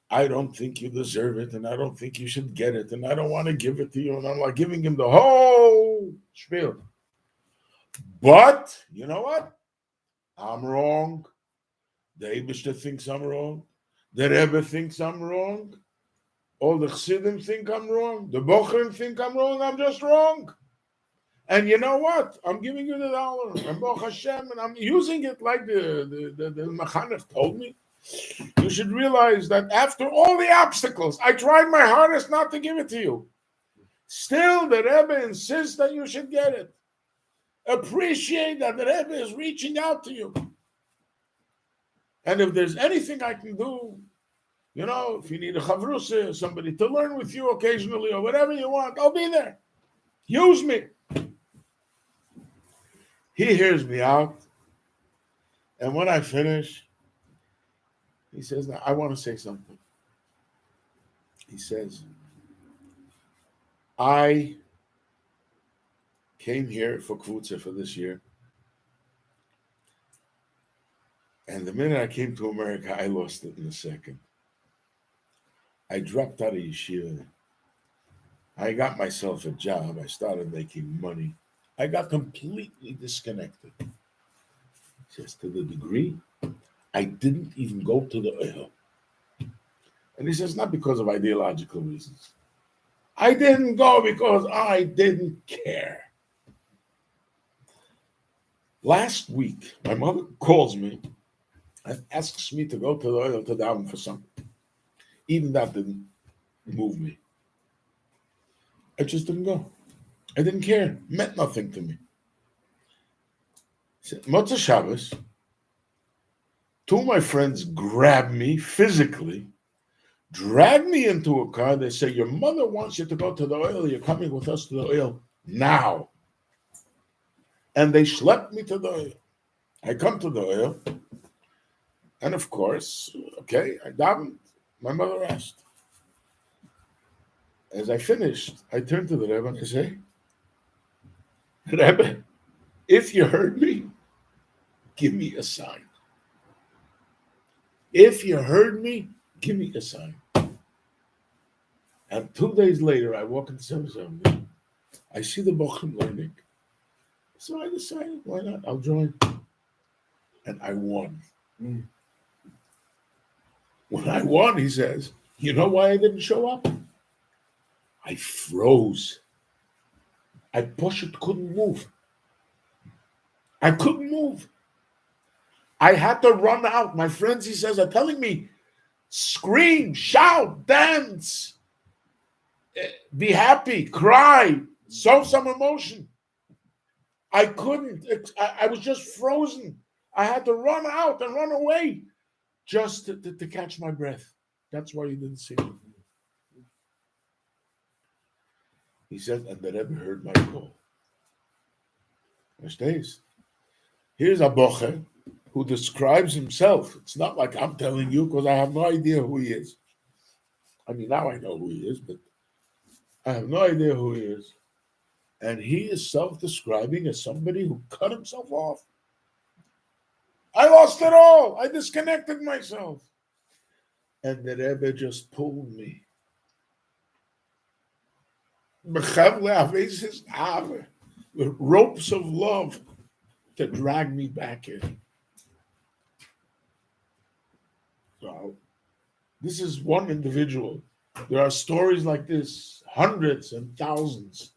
"I don't think you deserve it, and I don't think you should get it, and I don't want to give it to you." And I'm like giving him the whole spiel. But you know what? I'm wrong. The Eibishter thinks I'm wrong. The Rebbe thinks I'm wrong. All the Chassidim think I'm wrong. The bochrim think I'm wrong. I'm just wrong. And you know what? I'm giving you the dollar, and Baruch Hashem, and I'm using it like the Mechanech told me. You should realize that after all the obstacles, I tried my hardest not to give it to you. Still, the Rebbe insists that you should get it. Appreciate that the Rebbe is reaching out to you. And if there's anything I can do, if you need a chavrusa, somebody to learn with you occasionally, or whatever you want, I'll be there. Use me. He hears me out, and when I finish, he says, "Now I want to say something." He says, "I came here for Kvutza for this year, and the minute I came to America, I lost it in a second. I dropped out of yeshiva. I got myself a job. I started making money. I got completely disconnected." He says, "To the degree I didn't even go to the oil." And he says, not because of ideological reasons. I didn't go because I didn't care. Last week, my mother calls me and asks me to go to the oil to daven for something. Even that didn't move me. I just didn't go. I didn't care. It meant nothing to me. Motzei Shabbos, two of my friends grabbed me physically, dragged me into a car. They say, "Your mother wants you to go to the oil. You're coming with us to the oil now." And they schlepped me to the oil. I come to the oil, and of course, I davened. My mother asked. As I finished, I turned to the Rebbe and I say, "Rebbe, if you heard me, give me a sign. If you heard me, give me a sign." And 2 days later, I walk into Teves. I see the bochrim learning. So I decided, why not? I'll join. And I won. When I won, he says, "You know why I didn't show up? I froze. I couldn't move. I couldn't move. I had to run out. My friends," he says, "are telling me, scream, shout, dance, be happy, cry, show some emotion." I couldn't. I was just frozen. I had to run out and run away just to catch my breath. That's why you didn't see me. He said, and the Rebbe heard my call. Verstehst? Here's a bocher who describes himself. It's not like I'm telling you because I have no idea who he is. I mean, now I know who he is, but I have no idea who he is. And he is self-describing as somebody who cut himself off. I lost it all. I disconnected myself. And the Rebbe just pulled me. With ropes of love to drag me back in. So, this is one individual. There are stories like this, hundreds and thousands.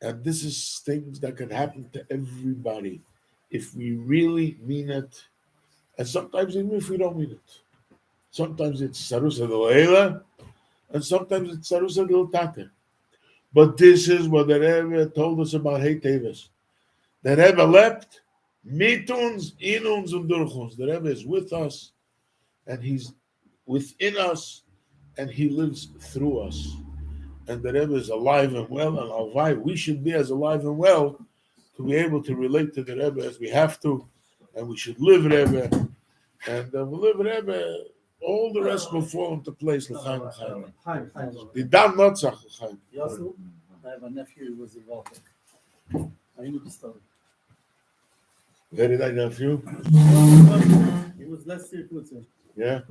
And this is things that can happen to everybody if we really mean it. And sometimes even if we don't mean it. Sometimes it's Sarusa del Leila, and sometimes it's Sarusa del Tate. But this is what the Rebbe told us about Hey Teves. The Rebbe leapt, mit uns, in uns und durch uns. The Rebbe is with us, and he's within us, and he lives through us. And the Rebbe is alive and well, and alvai, we should be as alive and well to be able to relate to the Rebbe as we have to, and we should live Rebbe, and we live Rebbe. All the rest will fall into place. L'chaim, l'chaim. The dam notzach, l'chaim. Yosef, I have a nephew who was involved. I knew the story. Where did I nephew? He was last year Putzer. Yeah.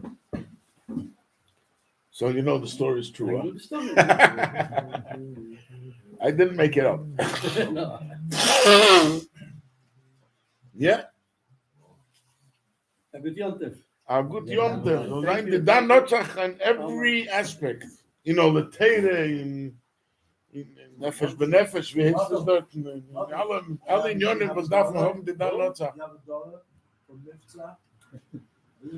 So you know the story is I true. knew the story. I didn't make it up. No. Yeah. A good yontif. A good Yom Tov. The dam notzach on every aspect. You know, the Teire in Nefesh B'Nefesh, wie heißt das dort? In alle Unionen, was darf man haben, die dam notzach. You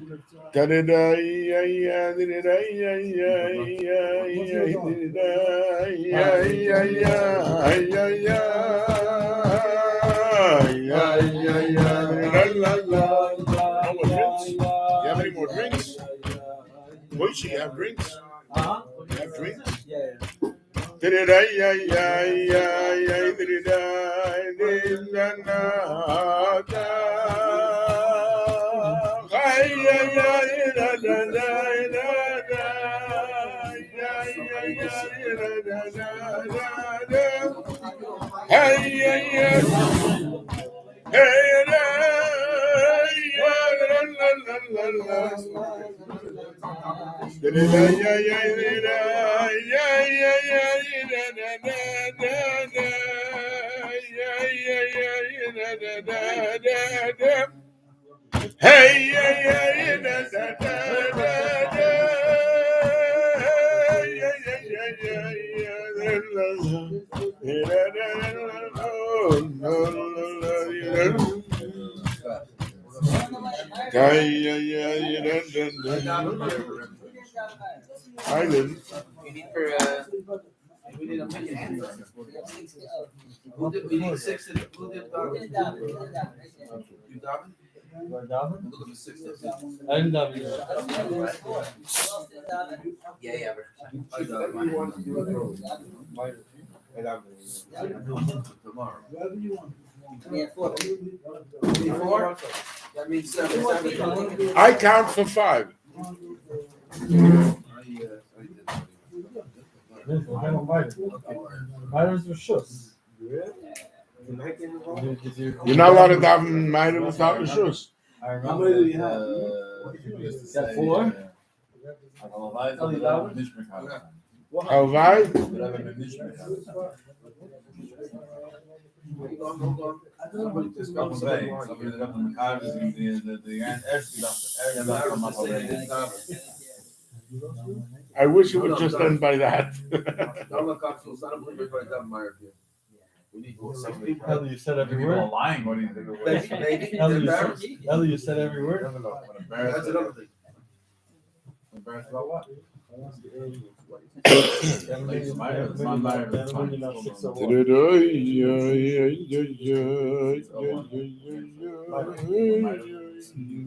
have any more drinks? Moishe, you have drinks? You have drinks? I didn't. We need for we need a minute. We need 6 who did you Darwin? Look at the 6 I'm done. Yeah. Tomorrow. Before? That means 7. I count for 5. Myron's was shush. You're not allowed to daven Meidem without reshus. I remember do you have? you used to Got say, 4? Alvai? Somebody just got away. Somebody that got the Maccabees in the I wish it would just end by that. Ellie, you said every People are word. lying. What do you think? Ellie, you said every word. Embarrassed. Embarrassed about what?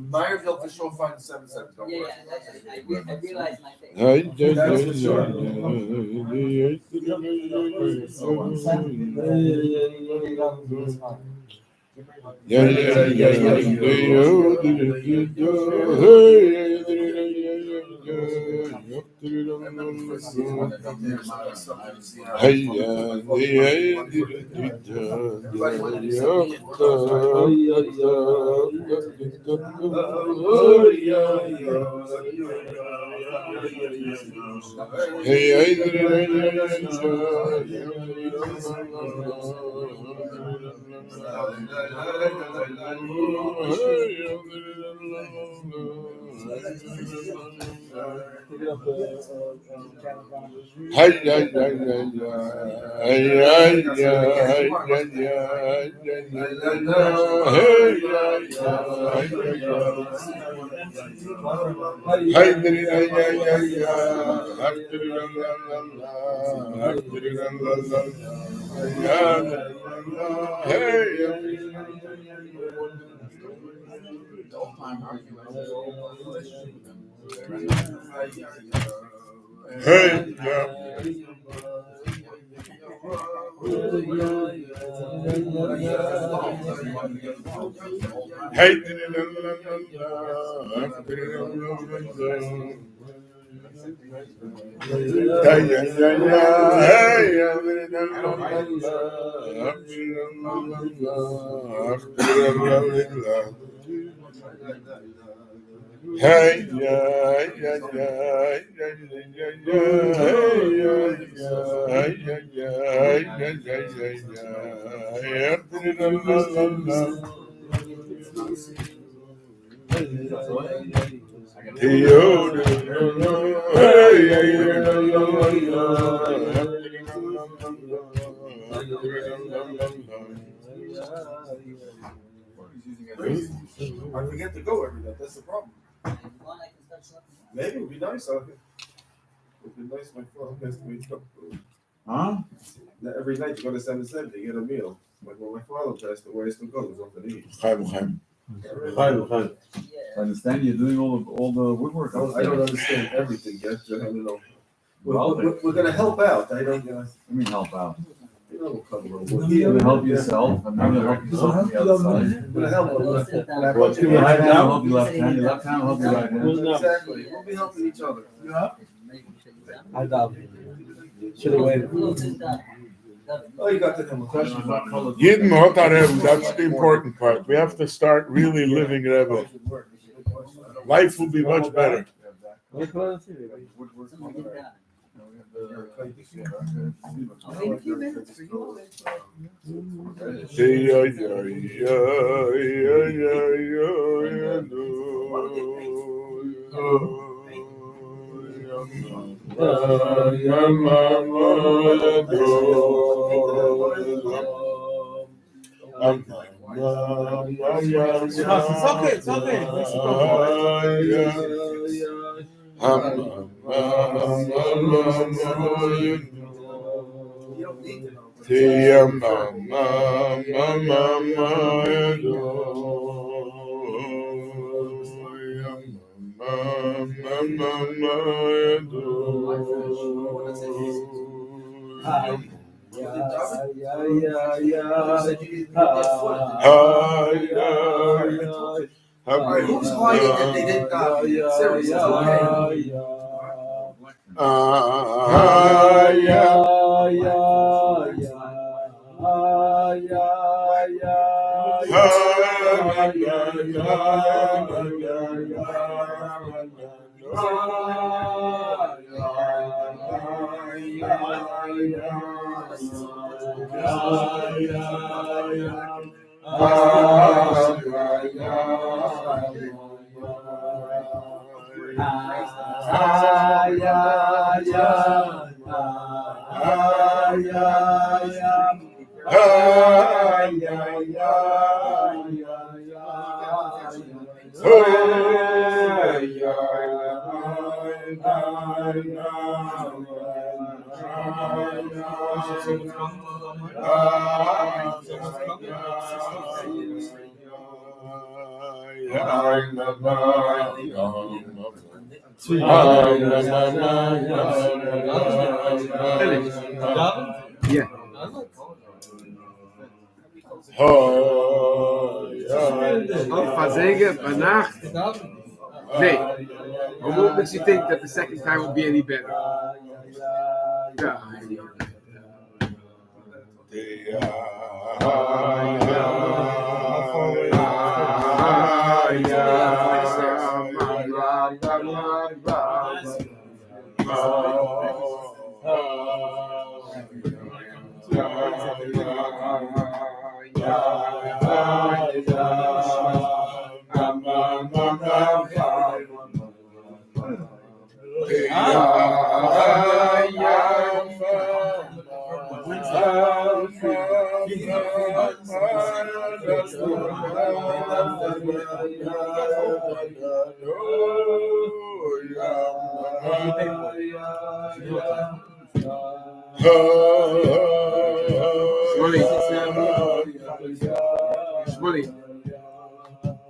Meyerville for sure find 7-7. Don't worry. I realized my face. I forget to go every night. That's the problem. Maybe it would be nice out here. It would be nice. My father has to wake up. Huh? Every night you go to 7-7 to get a meal. Like when my father passed away, I still go. It was up to eat. I understand you're doing all the woodwork. I don't understand everything yet. I don't know. We're going to help out. I don't. I mean, help out. We'll cover a little You're wood. gonna help yourself, and then you'll help yourself on the other side. We're going to help a little bit. Well, your right hand will help your left hand, your left hand will help your right hand. Exactly. We'll be helping each other. I doubt it. Should have waited. Oh, you got the number. Yidden hot Rebbe, that's the important part. We have to start really living Rebbe. Life will be much better. Wait a few minutes for you. It's okay. Alright, who's hiding that they didn't copy it? Seriously, it's okay. Yeah. Fazega, Banach. Nee. What makes you think that the second time will be any better?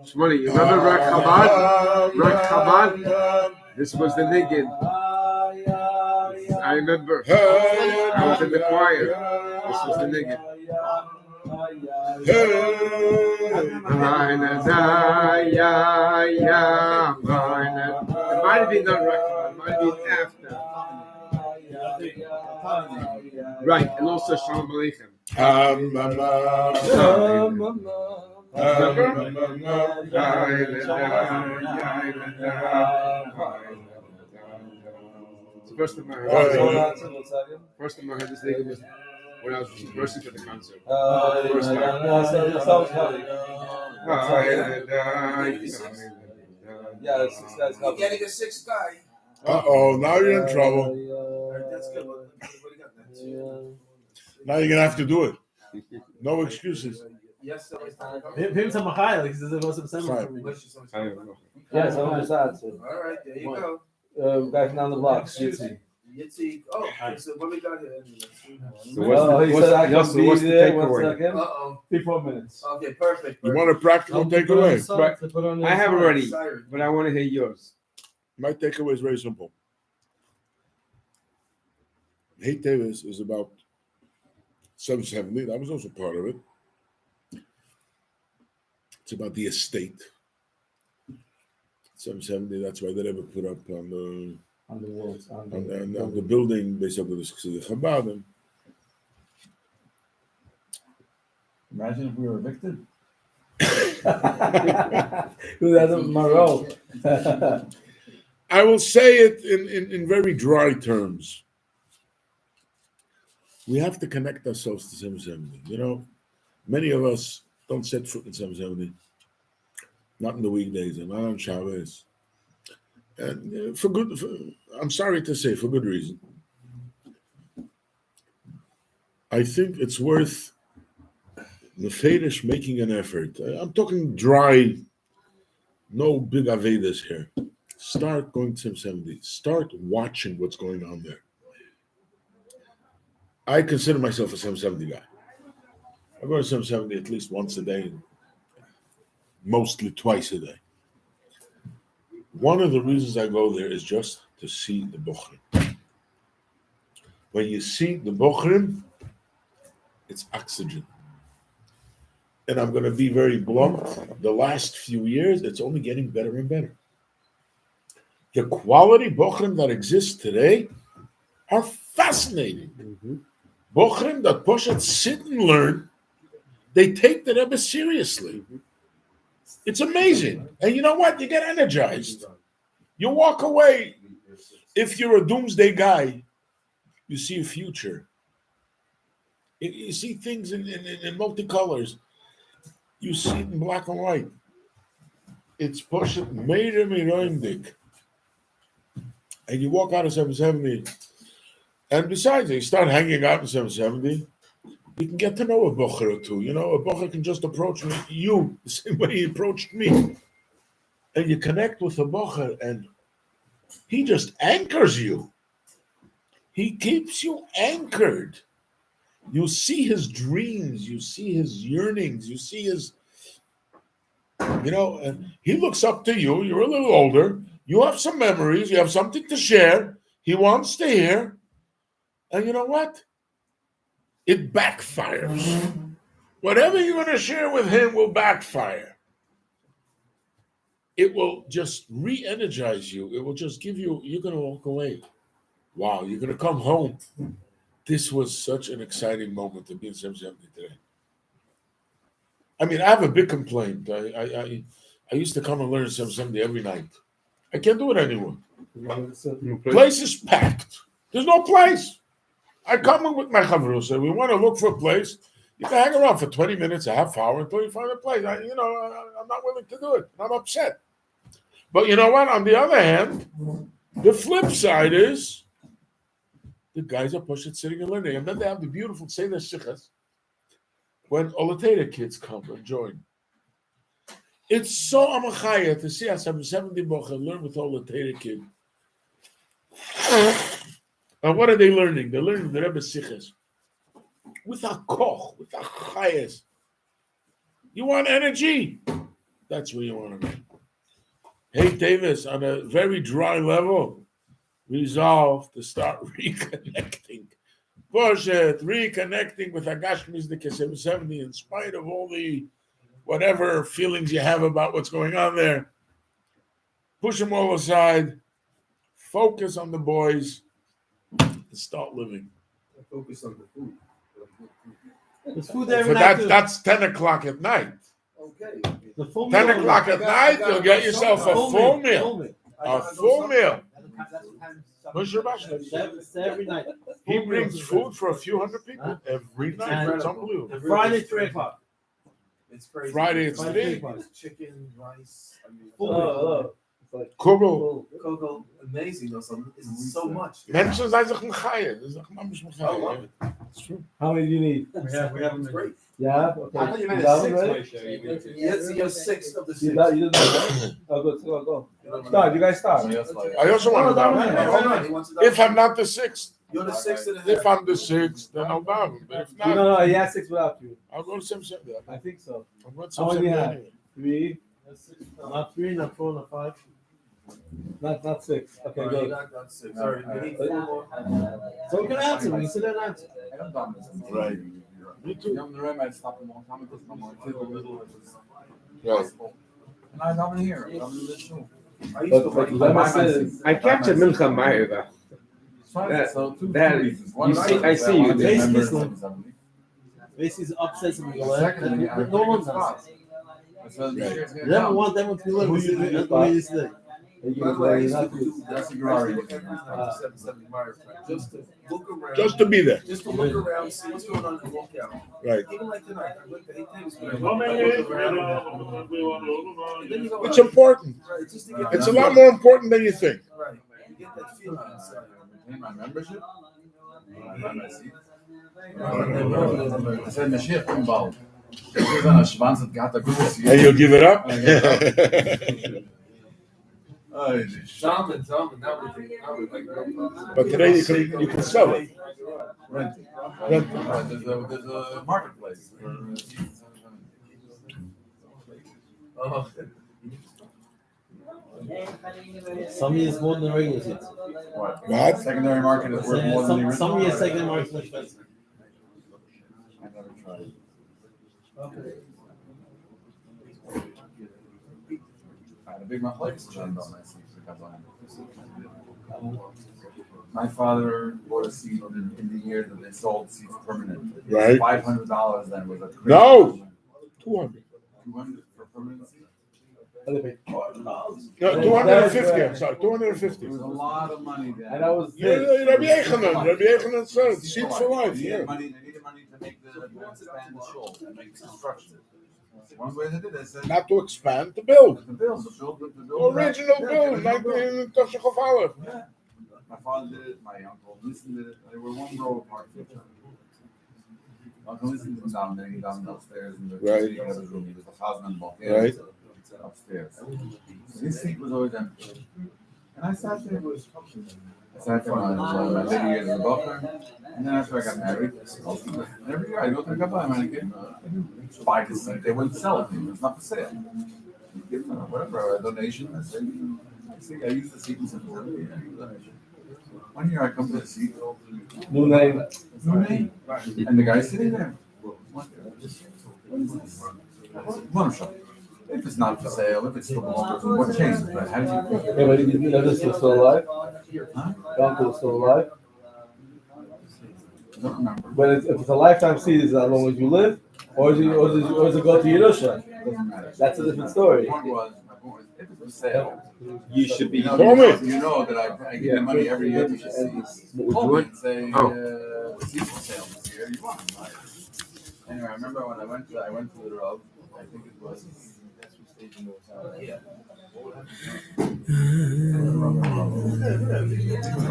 Shmuley, you remember Rak Chabad? This was the niggin. I remember. I was in the choir. This was the niggin. It might have been done Rak Chabad. It might have been after. Right, and also Shalom Aleichem. First time I heard this nigga was when I was listening to the concert. First You're getting a sixth guy. Now you're in trouble. That's good. What do you got next? Now you're gonna have to do it. No excuses. Yes, sir. Him some Machayel, he says it was some seminar for me. Yes, I'm just asking. All right, there you go. Back down the block. Yitzi. Yitzi. Oh, so what we got here? He said I can be there. 1 second. 3, 4 minutes. Okay, perfect. You want a practical takeaway? I have already, but I want to hear yours. My takeaway is very simple. Hey Teves is about 770. That was also part of it. It's about the estate. 770. That's why they never put up on the walls, on the building based on the Chabad. Imagine if we were evicted. That's Monroe. I will say it in very dry terms. We have to connect ourselves to 770. You know, many of us don't set foot in 770. Not in the weekdays and not on Shabbos. And I'm sorry to say, for good reason. I think it's worth Nefedish making an effort. I'm talking dry, no big Avedas here. Start going to 770. Start watching what's going on there. I consider myself a 770 guy. I go to 770 at least once a day, mostly twice a day. One of the reasons I go there is just to see the Bochrim. When you see the Bochrim, it's oxygen. And I'm going to be very blunt. The last few years, it's only getting better and better. The quality Bochrim that exists today are fascinating. Bochrim that Poshet sit and learn, they take the Rebbe seriously. It's amazing. And you know what? You get energized. You walk away. If you're a doomsday guy, you see a future. You see things in multicolors. You see it in black and white. It's Poshet Meire Miroimdik. And you walk out of 770. And besides, you start hanging out in 770. You can get to know a bocher or two. You know, a bocher can just approach you the same way he approached me. And you connect with a bocher, and He just anchors you. He keeps you anchored. You see his dreams, you see his yearnings, you see his, and he looks up to you. You're a little older. You have some memories. You have something to share. He wants to hear. And you know what? It backfires. Whatever you're going to share with him will backfire. It will just re-energize you. It will just give you, you're going to walk away. Wow, you're going to come home. This was such an exciting moment to be in 770 today. I mean, I have a big complaint. I used to come and learn 770 every night. I can't do it anymore. Place is packed. There's no place. I come in with my chavrusa, so we want to look for a place. You can hang around for 20 minutes, a half hour until you find a place. I'm not willing to do it. I'm upset. But you know what? On the other hand, the flip side is the guys are pushing, sitting and learning. And then they have the beautiful Seder Shichas when all the Teda kids come and join. It's so amachaya to see us have 70 bocha learn with all the Teda kids. And what are they learning? They're learning the Rebbe Sichas with a koch, with a chayes. You want energy? That's where you want to be. Hey, Teves, on a very dry level, resolve to start reconnecting. Reconnecting with Agashmis the Kesem 70 in spite of all the whatever feelings you have about what's going on there. Push them all aside. Focus on the boys. And start living. Focus on the food. There's food every night. That's 10 o'clock at night. Okay. The full 10 meal. o'clock at night, you'll get yourself a full meal. A full meal. It's every night. He brings food for a few hundred people every night. It's unbelievable. And Friday, 3 o'clock. It's crazy. Friday, it's Friday, 3. Chicken, rice. I mean, Kugel. Cocoa, amazing. It's so much. Mensen zijn zich een gaaien. Dat is echt mamisch een gaaien. It's true. How many do you need? We have them great. Yeah, okay. I thought you meant got a them six ready? ratio. You're 6 of the 6. You didn't know that? Oh, go. Start, you guys start. I also want to No, daven. If I'm not the 6th, You're the 6th and a half. if I'm the 6th, then I'll daven. But if not, No, he has 6 without you. I'll go to 770. I think so. I'm going to How many 770 you have? anyway. 3? Not 3, not 4, not 5. Not 6. Okay, Alright, you go. got that 6. Alright, we need 4 more. So we can answer. We can sit there and answer. Right. Me too. Ja, de Rebbe staat een samen met ons maar veel middel is Right. En hij dan hier, dan is het zo. I used to write Lemma says, I catch a Mincha Ma'ira. I see you there. Basically, is upset and Secondly, no one does. Never want them to learn. That's the way this thing. By the way, I used to do That's that. a Ferrari. Every night, 770 Meyer, just to look around. Just to be there. Just to look around, see what's going on, and walk out. Right. Even like tonight, I went to 8 things. It's important. Right, just to get It's a lot more important than you think. Right, you get that feeling inside. My membership. Het zijn Mashiach inbouwen. Het is aan een schwanz, het gaat er goed. And you'll give it up? Shaman, now we like But today you can sell it. Rent. Rent. There's a marketplace. Some years more than the regular seats. What? Secondary market is worth more than the original. Some years secondary market is much expensive. I never tried. I had a big machlex joined on my seats because my father bought a seat in the year that they sold seats permanently. Right. $500 then was a crazy No. 200. 200 for permanent seat. No, 250. I'm sorry, 250. It was a lot of money then. And I was Yeah, Rabbi Yechanan said seats for life. They Yeah. needed money to make the expand the shul and make construction. One way they did it, they said Not to expand, to build. the build. Original build, 19 Aleph. Yeah. My father did it, my uncle Nissen did it. They were one row apart from each other. Uncle Nissen didn't down upstairs in the Right. room. He was the Katzman Right. upstairs. So his seat was always empty. And I sat there. I sat there my lady years as a buffer. And then after I got married, and every year I go to the Kabbalah and I give buy this thing. They wouldn't sell it to me. It's not for sale. You give them whatever, a donation. I use the seat and said, one year I come to the seat. New name. And the guy's sitting there. What is this? One shot. If it's not for sale, if it's still belongs, what changes? But how do you? Yeah, but you know this was still alive? Huh? Your uncle is still alive? I don't remember. But if it's a lifetime seed, is it as long as you live? Or does it go to Yerusha? Doesn't matter. That's a different story. My point was, if it's for sale, You should be. you know that I give you money every year to the seats. Call me and say, the seats for sale this year. You want them, right? Anyway, I remember when I went to the Rav, I think it was. Yeah.